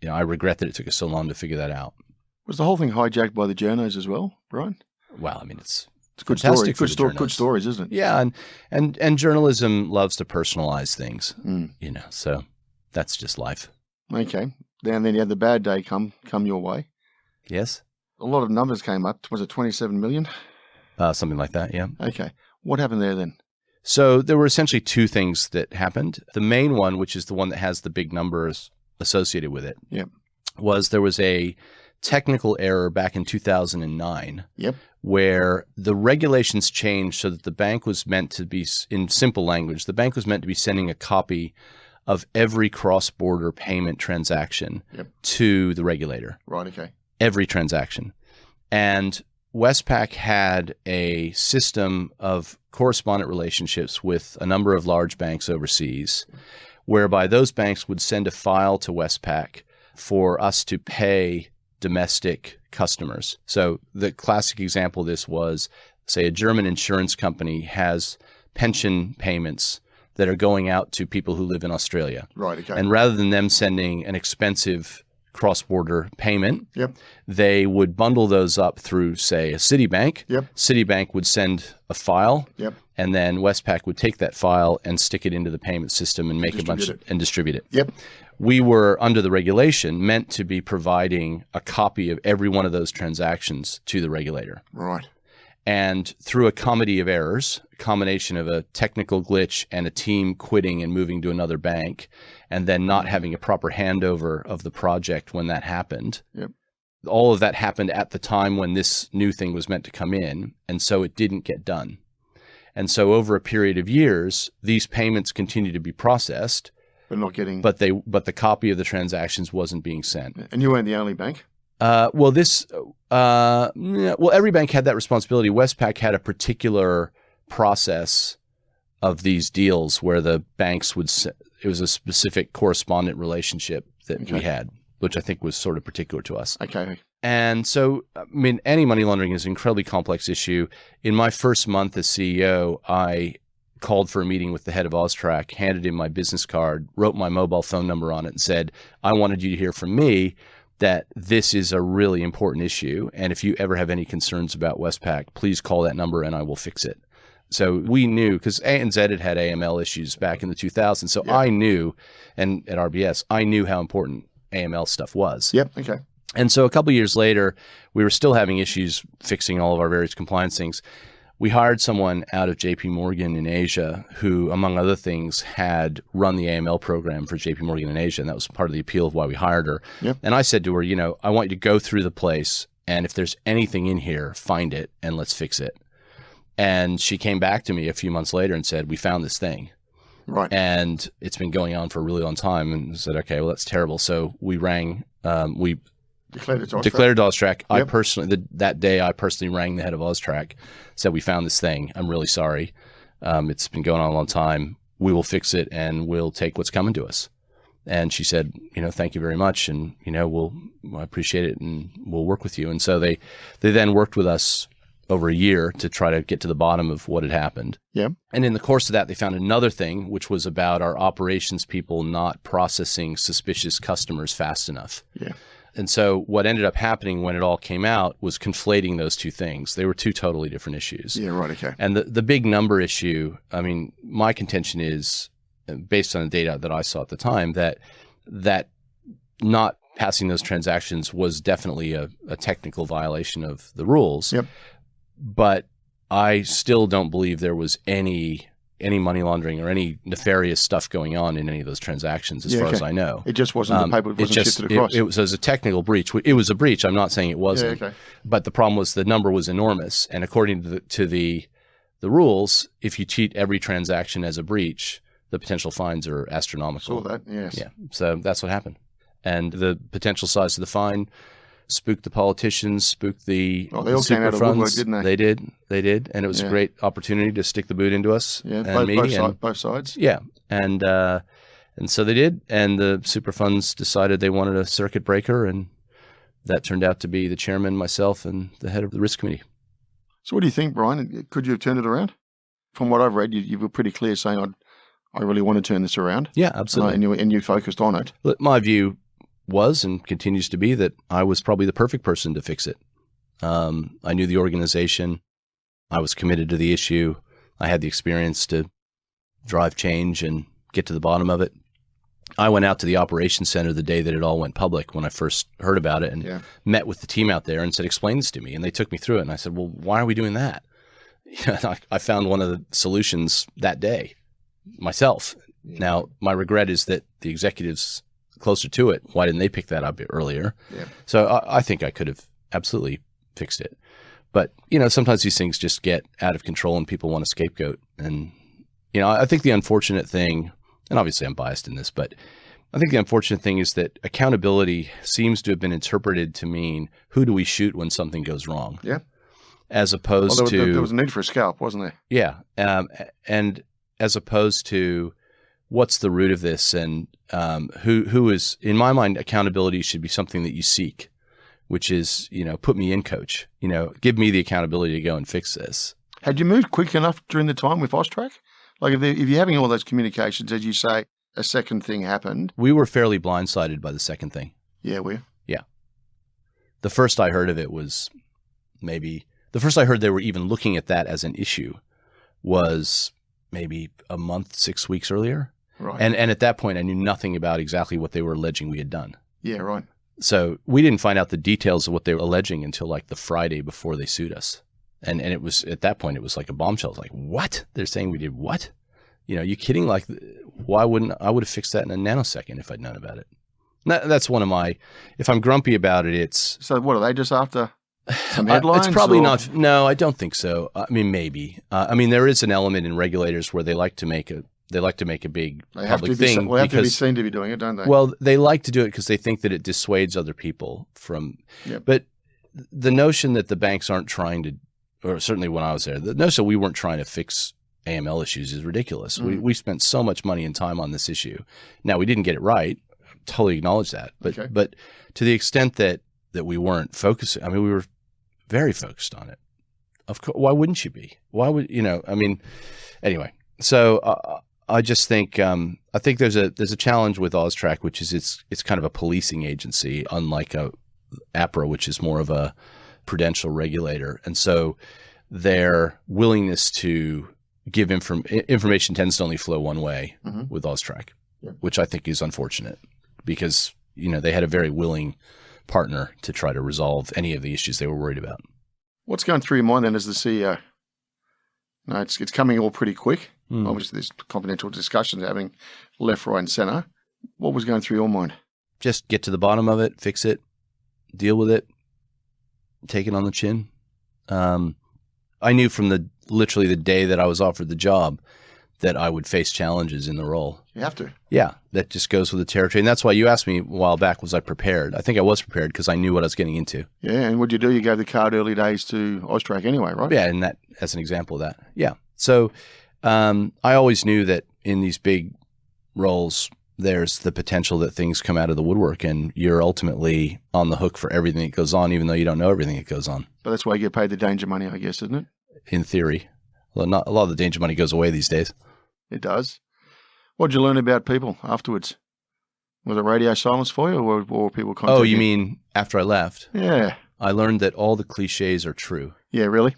I regret that it took us so long to figure that out. Was the whole thing hijacked by the journos as well, Brian? Well, I mean, it's a good story. Good stories, isn't it? Yeah, and journalism loves to personalize things, so that's just life. Okay. And then you had the bad day come your way. Yes. A lot of numbers came up. Was it 27 million? Something like that, yeah. Okay. What happened there then? So there were essentially two things that happened. The main one, which is the one that has the big numbers associated with it, was there was a technical error back in 2009 where the regulations changed so that the bank was meant to be, in simple language, the bank was meant to be sending a copy of every cross-border payment transaction to the regulator. Right, okay. Every transaction. And Westpac had a system of correspondent relationships with a number of large banks overseas, whereby those banks would send a file to Westpac for us to pay domestic customers. So the classic example of this was, say, a German insurance company has pension payments that are going out to people who live in Australia. Right, okay. And rather than them sending an expensive cross-border payment, they would bundle those up through, say, a Citibank. Citibank would send a file, and then Westpac would take that file and stick it into the payment system and make and distribute it. We were, under the regulation, meant to be providing a copy of every one of those transactions to the regulator. Right. And through a comedy of errors, a combination of a technical glitch and a team quitting and moving to another bank, and then not having a proper handover of the project when that happened. All of that happened at the time when this new thing was meant to come in, and so it didn't get done. And so over a period of years, these payments continued to be processed, but not getting. But the copy of the transactions wasn't being sent. And you weren't the only bank? Well, every bank had that responsibility. Westpac had a particular process of these deals where the banks would, it was a specific correspondent relationship that we had, which I think was sort of particular to us. Okay. And so, I mean, anti-money laundering is an incredibly complex issue. In my first month as CEO, I called for a meeting with the head of Austrac, handed him my business card, wrote my mobile phone number on it, and said, I wanted you to hear from me that this is a really important issue. And if you ever have any concerns about Westpac, please call that number and I will fix it. So we knew, because ANZ had AML issues back in the 2000s. So I knew, and at RBS, I knew how important AML stuff was. Okay. And so a couple of years later, we were still having issues fixing all of our various compliance things. We hired someone out of JP Morgan in Asia who, among other things, had run the AML program for JP Morgan in Asia. And that was part of the appeal of why we hired her. And I said to her, I want you to go through the place, and if there's anything in here, find it and let's fix it. And she came back to me a few months later and said, we found this thing. Right. And it's been going on for a really long time. And said, okay, well, that's terrible. So we rang, we declared it to Austrac. I personally, that day, I personally rang the head of Austrac, said, we found this thing. I'm really sorry. It's been going on a long time. We will fix it and we'll take what's coming to us. And she said, thank you very much. And, I appreciate it and we'll work with you. And so they then worked with us over a year to try to get to the bottom of what had happened. And in the course of that, they found another thing, which was about our operations people not processing suspicious customers fast enough. And so what ended up happening when it all came out was conflating those two things. They were two totally different issues. Okay. And the big number issue, I mean, my contention is, based on the data that I saw at the time, that not passing those transactions was definitely a technical violation of the rules. But I still don't believe there was any money laundering or any nefarious stuff going on in any of those transactions, as far as I know. It just wasn't the paper wasn't shifted across. It was a technical breach. It was a breach. I'm not saying it wasn't. But the problem was the number was enormous. And according to the rules, if you treat every transaction as a breach, the potential fines are astronomical. Saw that, yes. Yeah, so that's what happened. And the potential size of the fine spooked the politicians, spooked the they all came out of the woodwork, didn't they? They did. And it was a great opportunity to stick the boot into us. Yeah, and both sides. Yeah, and so they did. And the super funds decided they wanted a circuit breaker, and that turned out to be the chairman, myself, and the head of the risk committee. So what do you think, Brian? Could you have turned it around? From what I've read, you were pretty clear saying, I really want to turn this around. Yeah, absolutely. And you focused on it. Look, my view was and continues to be that I was probably the perfect person to fix it. I knew the organization. I was committed to the issue. I had the experience to drive change and get to the bottom of it. I went out to the operations center the day that it all went public when I first heard about it, and met with the team out there and said, explain this to me. And they took me through it. And I said, well, why are we doing that? I found one of the solutions that day myself. Now, my regret is that the executives closer to it, why didn't they pick that up earlier? Yeah. So I think I could have absolutely fixed it. But, sometimes these things just get out of control and people want a scapegoat. And, I think the unfortunate thing, and obviously I'm biased in this, but I think the unfortunate thing is that accountability seems to have been interpreted to mean, who do we shoot when something goes wrong? Yeah. As opposed to... There was a need for a scalp, wasn't there? Yeah. And as opposed to, what's the root of this, and who is, in my mind, accountability should be something that you seek, which is, put me in, coach, give me the accountability to go and fix this. Had you moved quick enough during the time with Austrac? Like if you're having all those communications, as you say, a second thing happened. We were fairly blindsided by the second thing. Yeah, we. Yeah. The first I heard of it was the first I heard they were even looking at that as an issue was maybe a month, 6 weeks earlier. Right. And at that point, I knew nothing about exactly what they were alleging we had done. Yeah, right. So we didn't find out the details of what they were alleging until like the Friday before they sued us. And it was, at that point, it was like a bombshell. It was like, what? They're saying we did what? You kidding? Like, why wouldn't I would have fixed that in a nanosecond if I'd known about it. That's one of my, if I'm grumpy about it, it's. So what, are they just after some headlines? It's probably not. No, I don't think so. I mean, maybe. There is an element in regulators where they like to make a big public thing. They have to be seen to be doing it, don't they? Well, they like to do it because they think that it dissuades other people from. Yep. But the notion that the banks aren't trying to, or certainly when I was there, the notion we weren't trying to fix AML issues is ridiculous. We spent so much money and time on this issue. Now, we didn't get it right. Totally acknowledge that. But to the extent that we weren't focusing, we were very focused on it. Of course, why wouldn't you be? Why would anyway? So I just think I think there's a challenge with Austrac, which is it's kind of a policing agency, unlike APRA, which is more of a prudential regulator, and so their willingness to give information tends to only flow one way with Austrac, which I think is unfortunate because they had a very willing partner to try to resolve any of the issues they were worried about. What's going through your mind then as the CEO? No, it's coming all pretty quick. Obviously, there's confidential discussions happening left, right, and center. What was going through your mind? Just get to the bottom of it, fix it, deal with it, take it on the chin. I knew from literally the day that I was offered the job that I would face challenges in the role. You have to. Yeah, that just goes with the territory. And that's why you asked me a while back, was I prepared? I think I was prepared because I knew what I was getting into. Yeah, and what'd you do? You gave the card early days to Austrac anyway, right? Yeah, and that as an example of that. Yeah. So I always knew that in these big roles, there's the potential that things come out of the woodwork and you're ultimately on the hook for everything that goes on, even though you don't know everything that goes on. But that's why you get paid the danger money, I guess, isn't it? In theory. Well, not a lot of the danger money goes away these days. It does. What did you learn about people afterwards? Was it radio silence for you or were people contacting you? Oh, you mean after I left? Yeah. I learned that all the cliches are true. Yeah, really?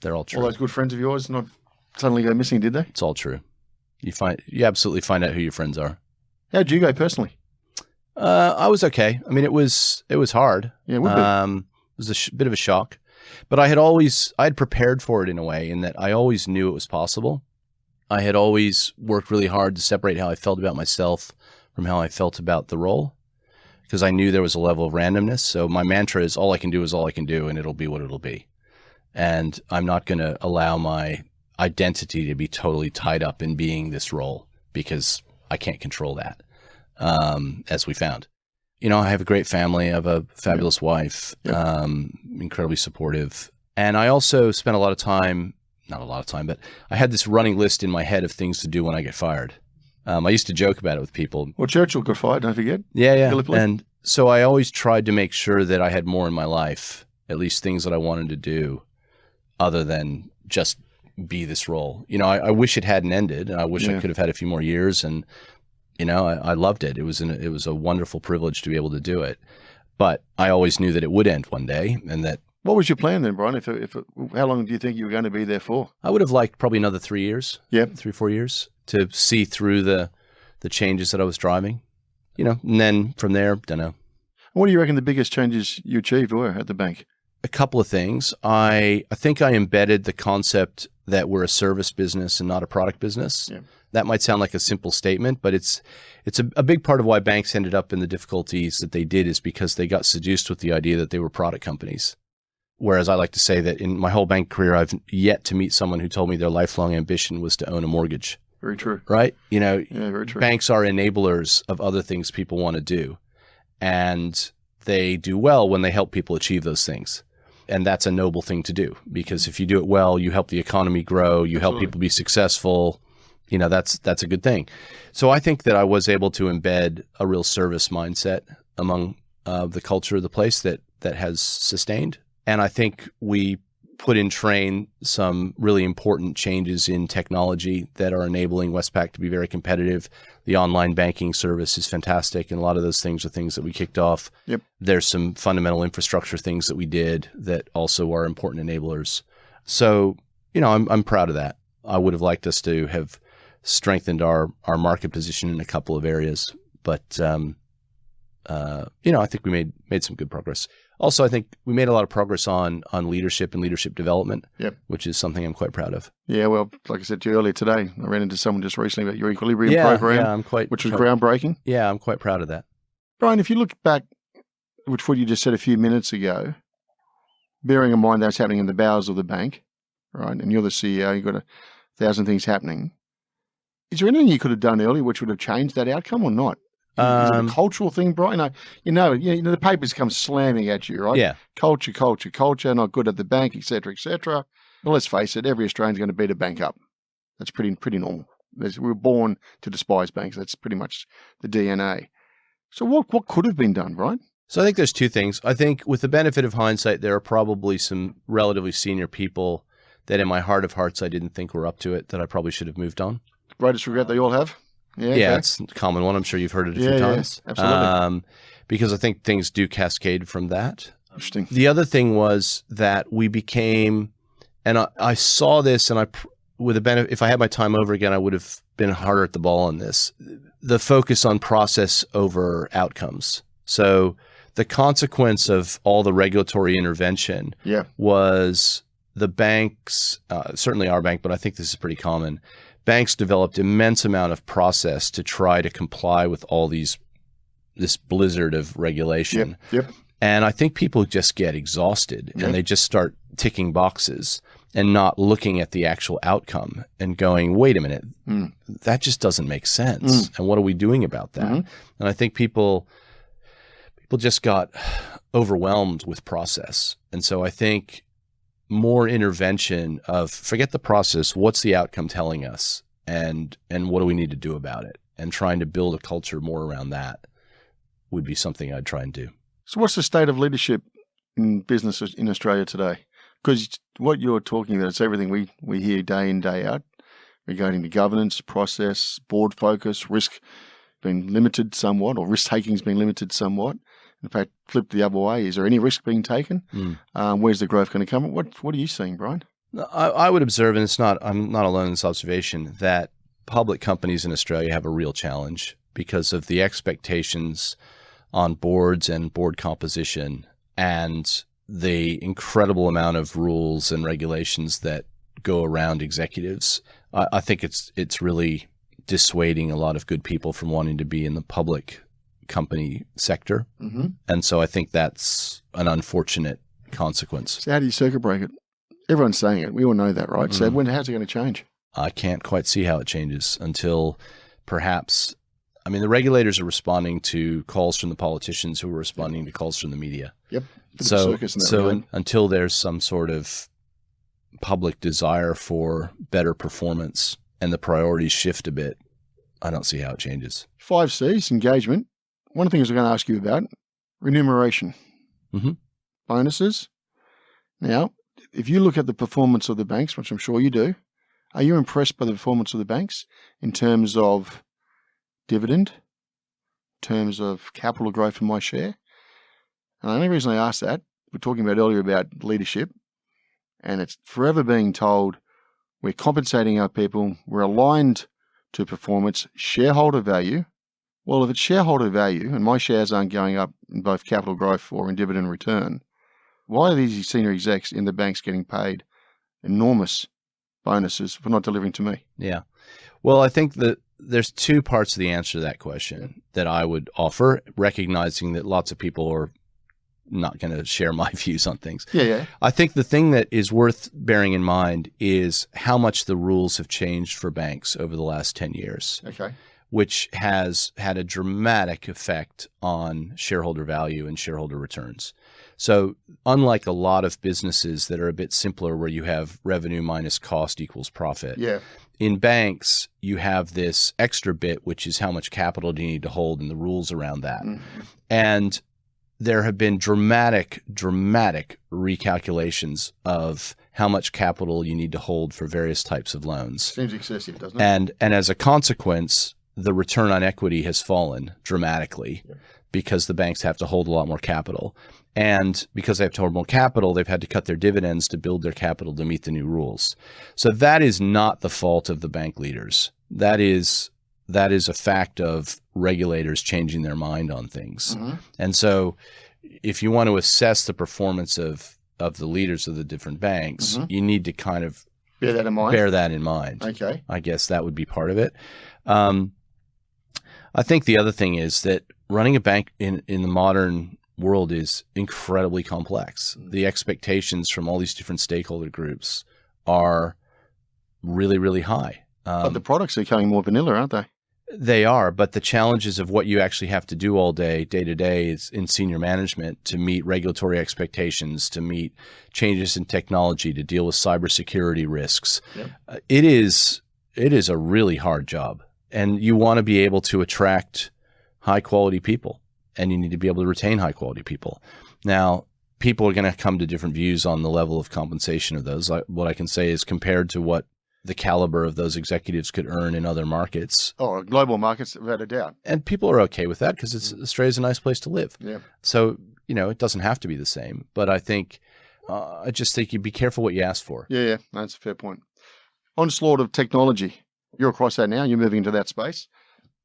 They're all true. All those good friends of yours not suddenly go missing, did they? It's all true. You absolutely find out who your friends are. How'd you go personally? I was okay. It was hard. Yeah, it would be. It was a bit of a shock, but I had prepared for it in a way in that I always knew it was possible. I had always worked really hard to separate how I felt about myself from how I felt about the role because I knew there was a level of randomness. So my mantra is all I can do is all I can do and it'll be what it'll be. And I'm not going to allow my identity to be totally tied up in being this role because I can't control that, as we found. You know, I have a great family. I have a fabulous wife, incredibly supportive. And I also spent a lot of time, not a lot of time, but I had this running list in my head of things to do when I get fired. I used to joke about it with people. Well, Churchill got fired, don't forget. Yeah. And so I always tried to make sure that I had more in my life, at least things that I wanted to do other than just be this role. You know, I wish it hadn't ended, and I wish I could have had a few more years. And, you know, I loved it. It was a wonderful privilege to be able to do it. But I always knew that it would end one day, and that. What was your plan then, Brian? How long do you think you were going to be there for? I would have liked probably another 3 years. Yep. 3-4 years to see through the changes that I was driving, you know, and then from there, don't know. What do you reckon the biggest changes you achieved were at the bank? A couple of things. I think I embedded the concept that we're a service business and not a product business. Yeah. That might sound like a simple statement, but it's a big part of why banks ended up in the difficulties that they did is because they got seduced with the idea that they were product companies. Whereas I like to say that in my whole bank career, I've yet to meet someone who told me their lifelong ambition was to own a mortgage. Very true. Right? You know, very true. Banks are enablers of other things people want to do. And they do well when they help people achieve those things. And that's a noble thing to do, because if you do it well, you help the economy grow, you help people be successful. You know, that's a good thing. So I think that I was able to embed a real service mindset among the culture of the place that has sustained. And I think we put in train some really important changes in technology that are enabling Westpac to be very competitive. The online banking service is fantastic, and a lot of those things are things that we kicked off. Yep. There's some fundamental infrastructure things that we did that also are important enablers. So, you know, I'm proud of that. I would have liked us to have strengthened our market position in a couple of areas, but you know, I think we made some good progress. Also, I think we made a lot of progress on leadership and leadership development, which is something I'm quite proud of. Yeah, well, like I said to you earlier today, I ran into someone just recently about your Equilibrium program, which was groundbreaking. Yeah, I'm quite proud of that. Brian, if you look back, which what you just said a few minutes ago, bearing in mind that's happening in the bowels of the bank, right, and you're the CEO, you've got 1,000 things happening, is there anything you could have done earlier which would have changed that outcome or not? Is it a cultural thing, Brian? You know, the papers come slamming at you, right? Yeah. Culture, not good at the bank, et cetera, et cetera. Well, let's face it, every Australian's going to beat a bank up. That's pretty normal. We were born to despise banks. That's pretty much the DNA. So what could have been done, Brian? So I think there's two things. I think with the benefit of hindsight, there are probably some relatively senior people that in my heart of hearts I didn't think were up to it that I probably should have moved on. Greatest regret they all have? Yeah, it's a common one. I'm sure you've heard it a few times. Yeah, absolutely. Because I think things do cascade from that. Interesting. The other thing was that we became, and I saw this, and with a benefit, if I had my time over again, I would have been harder at the ball on this. The focus on process over outcomes. So the consequence of all the regulatory intervention was the banks, certainly our bank, but I think this is pretty common. Banks developed immense amount of process to try to comply with all this blizzard of regulation. Yep. And I think people just get exhausted and they just start ticking boxes and not looking at the actual outcome and going, wait a minute, that just doesn't make sense. And what are we doing about that? And I think people just got overwhelmed with process. And so I think more intervention of forget the process, what's the outcome telling us, and what do we need to do about it, and trying to build a culture more around that would be something I'd try and do. So what's the state of leadership in business in Australia today? Because what you're talking about, it's everything we hear day in, day out regarding the governance, process, board focus, risk being limited somewhat, or risk-taking has been limited somewhat. In fact, flipped the other way, is there any risk being taken? Where's the growth going to come? What are you seeing, Brian? I would observe, and I'm not alone in this observation, that public companies in Australia have a real challenge because of the expectations on boards and board composition and the incredible amount of rules and regulations that go around executives. I think it's really dissuading a lot of good people from wanting to be in the public company sector. And so I think that's an unfortunate consequence. So how do you circuit break it? Everyone's saying it. We all know that, right? So how's it going to change? I can't quite see how it changes until perhaps, I mean, the regulators are responding to calls from the politicians who are responding to calls from the media. Yep. So until there's some sort of public desire for better performance and the priorities shift a bit, I don't see how it changes. 5 C's, engagement. One of the things I'm going to ask you about, remuneration. Bonuses. Now, if you look at the performance of the banks, which I'm sure you do, are you impressed by the performance of the banks in terms of dividend, in terms of capital growth for my share? And the only reason I ask that, we're talking about earlier about leadership, and it's forever being told we're compensating our people, we're aligned to performance, shareholder value. Well, if it's shareholder value and my shares aren't going up in both capital growth or in dividend return, why are these senior execs in the banks getting paid enormous bonuses for not delivering to me? Yeah. Well, I think that there's 2 parts of the answer to that question that I would offer, recognizing that lots of people are not going to share my views on things. Yeah. I think the thing that is worth bearing in mind is how much the rules have changed for banks over the last 10 years. Okay. Which has had a dramatic effect on shareholder value and shareholder returns. So unlike a lot of businesses that are a bit simpler where you have revenue minus cost equals profit, in banks you have this extra bit, which is how much capital do you need to hold and the rules around that. And there have been dramatic recalculations of how much capital you need to hold for various types of loans. Seems excessive, doesn't it? And as a consequence, the return on equity has fallen dramatically because the banks have to hold a lot more capital. And because they have to hold more capital, they've had to cut their dividends to build their capital to meet the new rules. So that is not the fault of the bank leaders. That is a fact of regulators changing their mind on things. And so if you want to assess the performance of the leaders of the different banks, you need to kind of bear that in mind. Okay. I guess that would be part of it. I think the other thing is that running a bank in the modern world is incredibly complex. The expectations from all these different stakeholder groups are really, really high. But the products are becoming more vanilla, aren't they? They are, but the challenges of what you actually have to do all day, day to day, is in senior management to meet regulatory expectations, to meet changes in technology, to deal with cybersecurity risks. It is a really hard job, and you want to be able to attract high quality people, and you need to be able to retain high quality people. Now, people are going to come to different views on the level of compensation of those. What I can say is compared to what the caliber of those executives could earn in other markets. Oh, global markets, without a doubt. And people are okay with that because Australia's a nice place to live. Yeah. So, it doesn't have to be the same. But I think, I just think you be careful what you ask for. Yeah, that's a fair point. Onslaught of technology. You're across that now. You're moving into that space.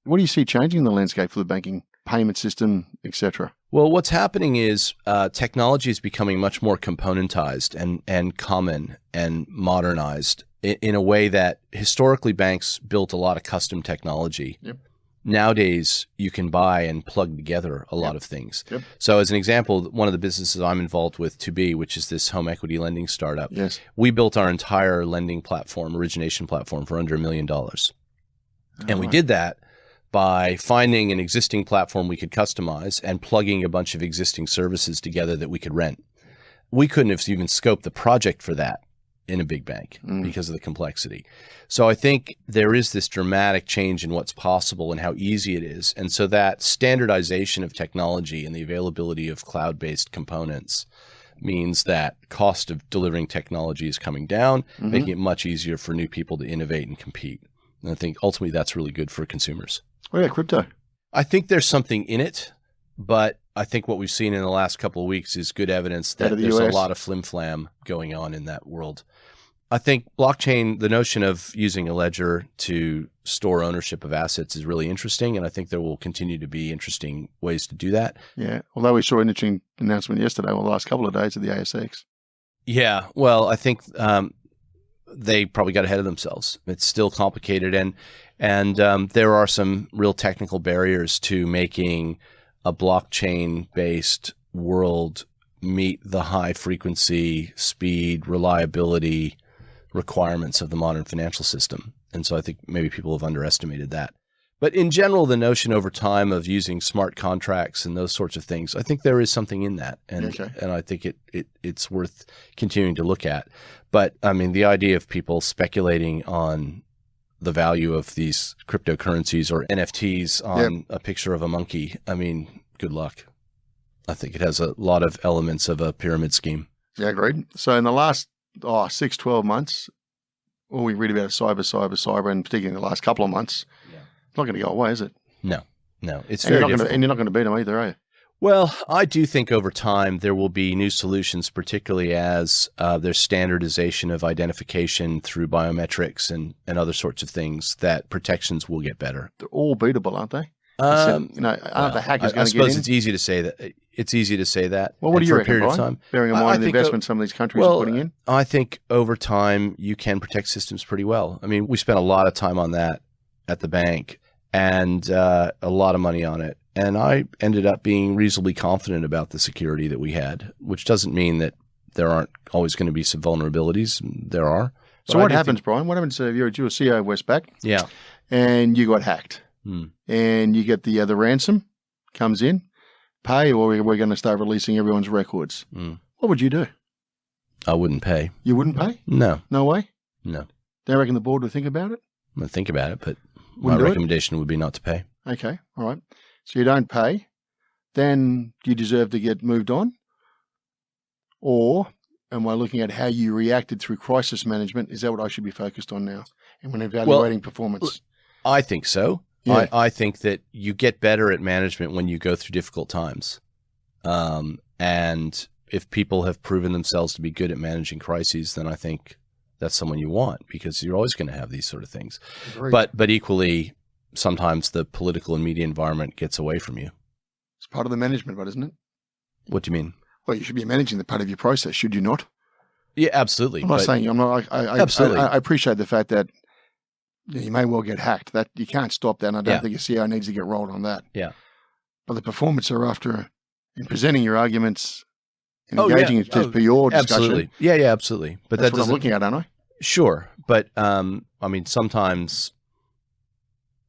What do you see changing the landscape for the banking payment system, etc.? Well, what's happening is technology is becoming much more componentized and common and modernized in a way that historically banks built a lot of custom technology. Nowadays, you can buy and plug together a lot of things. So as an example, one of the businesses I'm involved with, 2B, which is this home equity lending startup, we built our entire lending platform, origination platform, for under $1 million. And we did that by finding an existing platform we could customize and plugging a bunch of existing services together that we could rent. We couldn't have even scoped the project for that in a big bank because of the complexity. So I think there is this dramatic change in what's possible and how easy it is. And so that standardization of technology and the availability of cloud-based components means that cost of delivering technology is coming down, making it much easier for new people to innovate and compete. And I think ultimately that's really good for consumers. What about crypto? I think there's something in it, but I think what we've seen in the last couple of weeks is good evidence that there's a lot of flim-flam going on in that world. I think blockchain, the notion of using a ledger to store ownership of assets is really interesting, and I think there will continue to be interesting ways to do that. Yeah, although we saw an interesting announcement yesterday, or the last couple of days at the ASX. Yeah, well, I think they probably got ahead of themselves. It's still complicated, and there are some real technical barriers to making a blockchain-based world meet the high frequency, speed, reliability requirements of the modern financial system. And so I think maybe people have underestimated that. But in general, the notion over time of using smart contracts and those sorts of things, I think there is something in that. And I think it's worth continuing to look at. But I mean, the idea of people speculating on the value of these cryptocurrencies or NFTs on a picture of a monkey, I mean, good luck. I think it has a lot of elements of a pyramid scheme. Yeah, agreed. So in the last 6, 12 months, all we read about is cyber, and particularly in the last couple of months, it's not going to go away, is it? No. It's very difficult. And you're not going to beat them either, are you? Well, I do think over time there will be new solutions, particularly as there's standardization of identification through biometrics and other sorts of things, that protections will get better. They're all beatable, aren't they? Aren't the hackers going to get in? I suppose it's easy to say that. It's easy to say that. Well, what do you reckon, Brian? Time, bearing in mind the investment some of these countries are putting in? I think over time you can protect systems pretty well. I mean, we spent a lot of time on that at the bank and a lot of money on it. And I ended up being reasonably confident about the security that we had, which doesn't mean that there aren't always going to be some vulnerabilities. There are. So what happens, Brian? What happens if you're a CEO of Westpac? Yeah. And you got hacked. And you get the ransom comes in, pay, or we're going to start releasing everyone's records. What would you do? I wouldn't pay. You wouldn't pay? No. No way? No. Do you reckon the board would think about it? I'm going to think about it, but my recommendation would be not to pay. Okay. All right. So you don't pay, then you deserve to get moved on? Or am I looking at how you reacted through crisis management? Is that what I should be focused on now? And when evaluating performance? I think so. Yeah. I think that you get better at management when you go through difficult times. And if people have proven themselves to be good at managing crises, then I think that's someone you want, because you're always going to have these sort of things. But equally, sometimes the political and media environment gets away from you. It's part of the management, but isn't it? What do you mean? Well, you should be managing the part of your process, should you not? Yeah, absolutely. I'm not saying I'm not. Absolutely. I appreciate the fact that you may well get hacked. That you can't stop that. And I don't think a CEO needs to get rolled on that. Yeah. But the performance thereafter in presenting your arguments and engaging as per your discussion. Absolutely. Yeah, absolutely. But that's what I'm looking at, aren't I? Sure. But I mean, sometimes,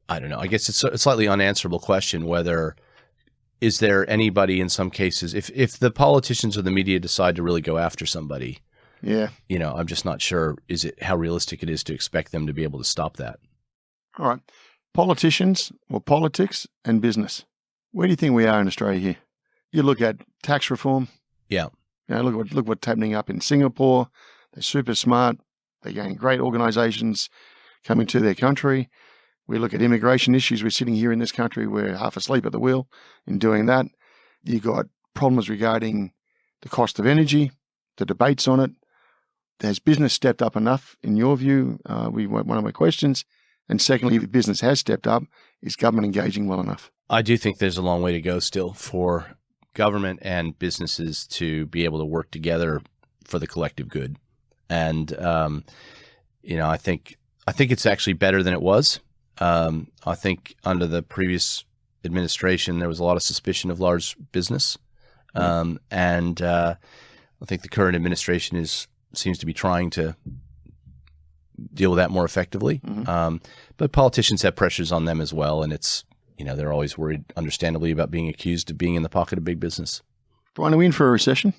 I don't know. I guess it's a slightly unanswerable question whether is there anybody in some cases, if the politicians or the media decide to really go after somebody, I'm just not sure how realistic it is to expect them to be able to stop that. All right. Politicians or politics and business. Where do you think we are in Australia here? You look at tax reform. Yeah. Look what's happening up in Singapore. They're super smart. They're getting great organizations coming to their country. We look at immigration issues. We're sitting here in this country. We're half asleep at the wheel in doing that. You've got problems regarding the cost of energy, the debates on it. Has business stepped up enough, in your view? One of my questions. And secondly, if business has stepped up, is government engaging well enough? I do think there's a long way to go still for government and businesses to be able to work together for the collective good. And, I think it's actually better than it was. I think under the previous administration, there was a lot of suspicion of large business. And I think the current administration seems to be trying to deal with that more effectively. But politicians have pressures on them as well. And they're always worried, understandably, about being accused of being in the pocket of big business. Brian, are we in for a recession?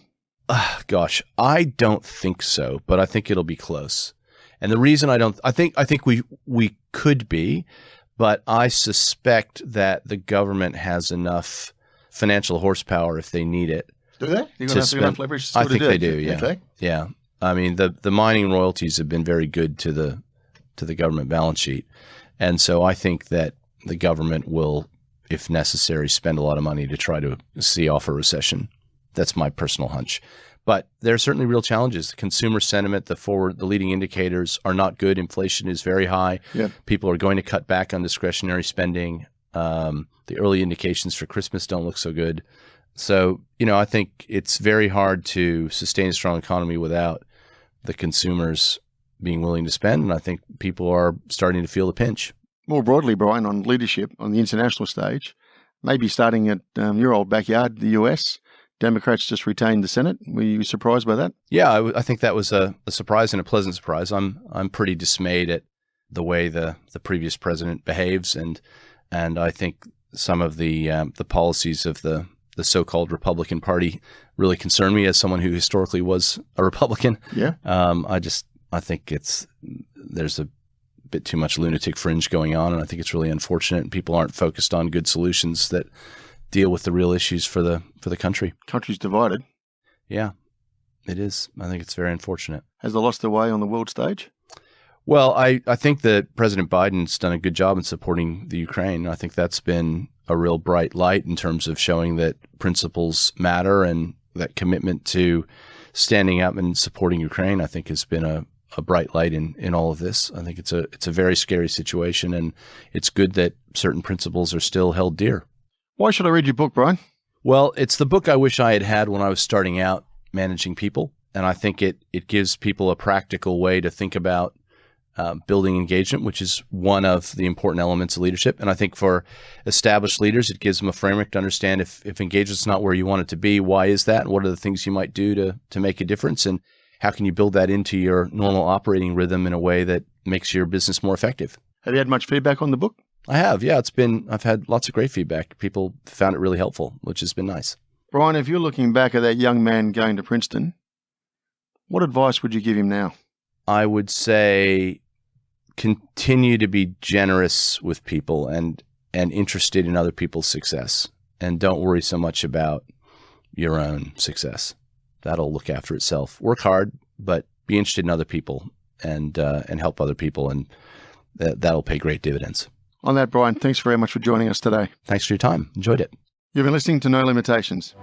Gosh, I don't think so, but I think it'll be close. And the reason I think we could be, but I suspect that the government has enough financial horsepower if they need it. Do they? You're going to have enough leverage? I think they do. Yeah. Okay. Yeah. I mean, the mining royalties have been very good to the government balance sheet, and so I think that the government will, if necessary, spend a lot of money to try to see off a recession. That's my personal hunch. But there are certainly real challenges. The consumer sentiment, the leading indicators are not good. Inflation is very high. Yep. People are going to cut back on discretionary spending. The early indications for Christmas don't look so good. So, I think it's very hard to sustain a strong economy without the consumers being willing to spend. And I think people are starting to feel the pinch. More broadly, Brian, on leadership on the international stage, maybe starting at your old backyard, the US, Democrats just retained the Senate. Were you surprised by that? Yeah, I think that was a surprise and a pleasant surprise. I'm pretty dismayed at the way the previous president behaves, and I think some of the policies of the so-called Republican Party really concern me as someone who historically was a Republican. Yeah. I think there's a bit too much lunatic fringe going on, and I think it's really unfortunate. And people aren't focused on good solutions that deal with the real issues for the country. Country's divided. Yeah, it is. I think it's very unfortunate. Has they lost their way on the world stage? Well, I think that President Biden's done a good job in supporting the Ukraine. I think that's been a real bright light in terms of showing that principles matter, and that commitment to standing up and supporting Ukraine, I think, has been a bright light in all of this. I think it's a very scary situation, and it's good that certain principles are still held dear. Why should I read your book, Brian? Well, it's the book I wish I had had when I was starting out managing people, and I think it gives people a practical way to think about building engagement, which is one of the important elements of leadership. And I think for established leaders, it gives them a framework to understand if engagement's not where you want it to be, why is that? And what are the things you might do to make a difference? And how can you build that into your normal operating rhythm in a way that makes your business more effective? Have you had much feedback on the book? I have. Yeah, I've had lots of great feedback. People found it really helpful, which has been nice. Brian, if you're looking back at that young man going to Princeton, what advice would you give him now? I would say continue to be generous with people and interested in other people's success. And don't worry so much about your own success. That'll look after itself. Work hard, but be interested in other people and help other people, and that'll pay great dividends. On that, Brian, thanks very much for joining us today. Thanks for your time. Enjoyed it. You've been listening to No Limitations.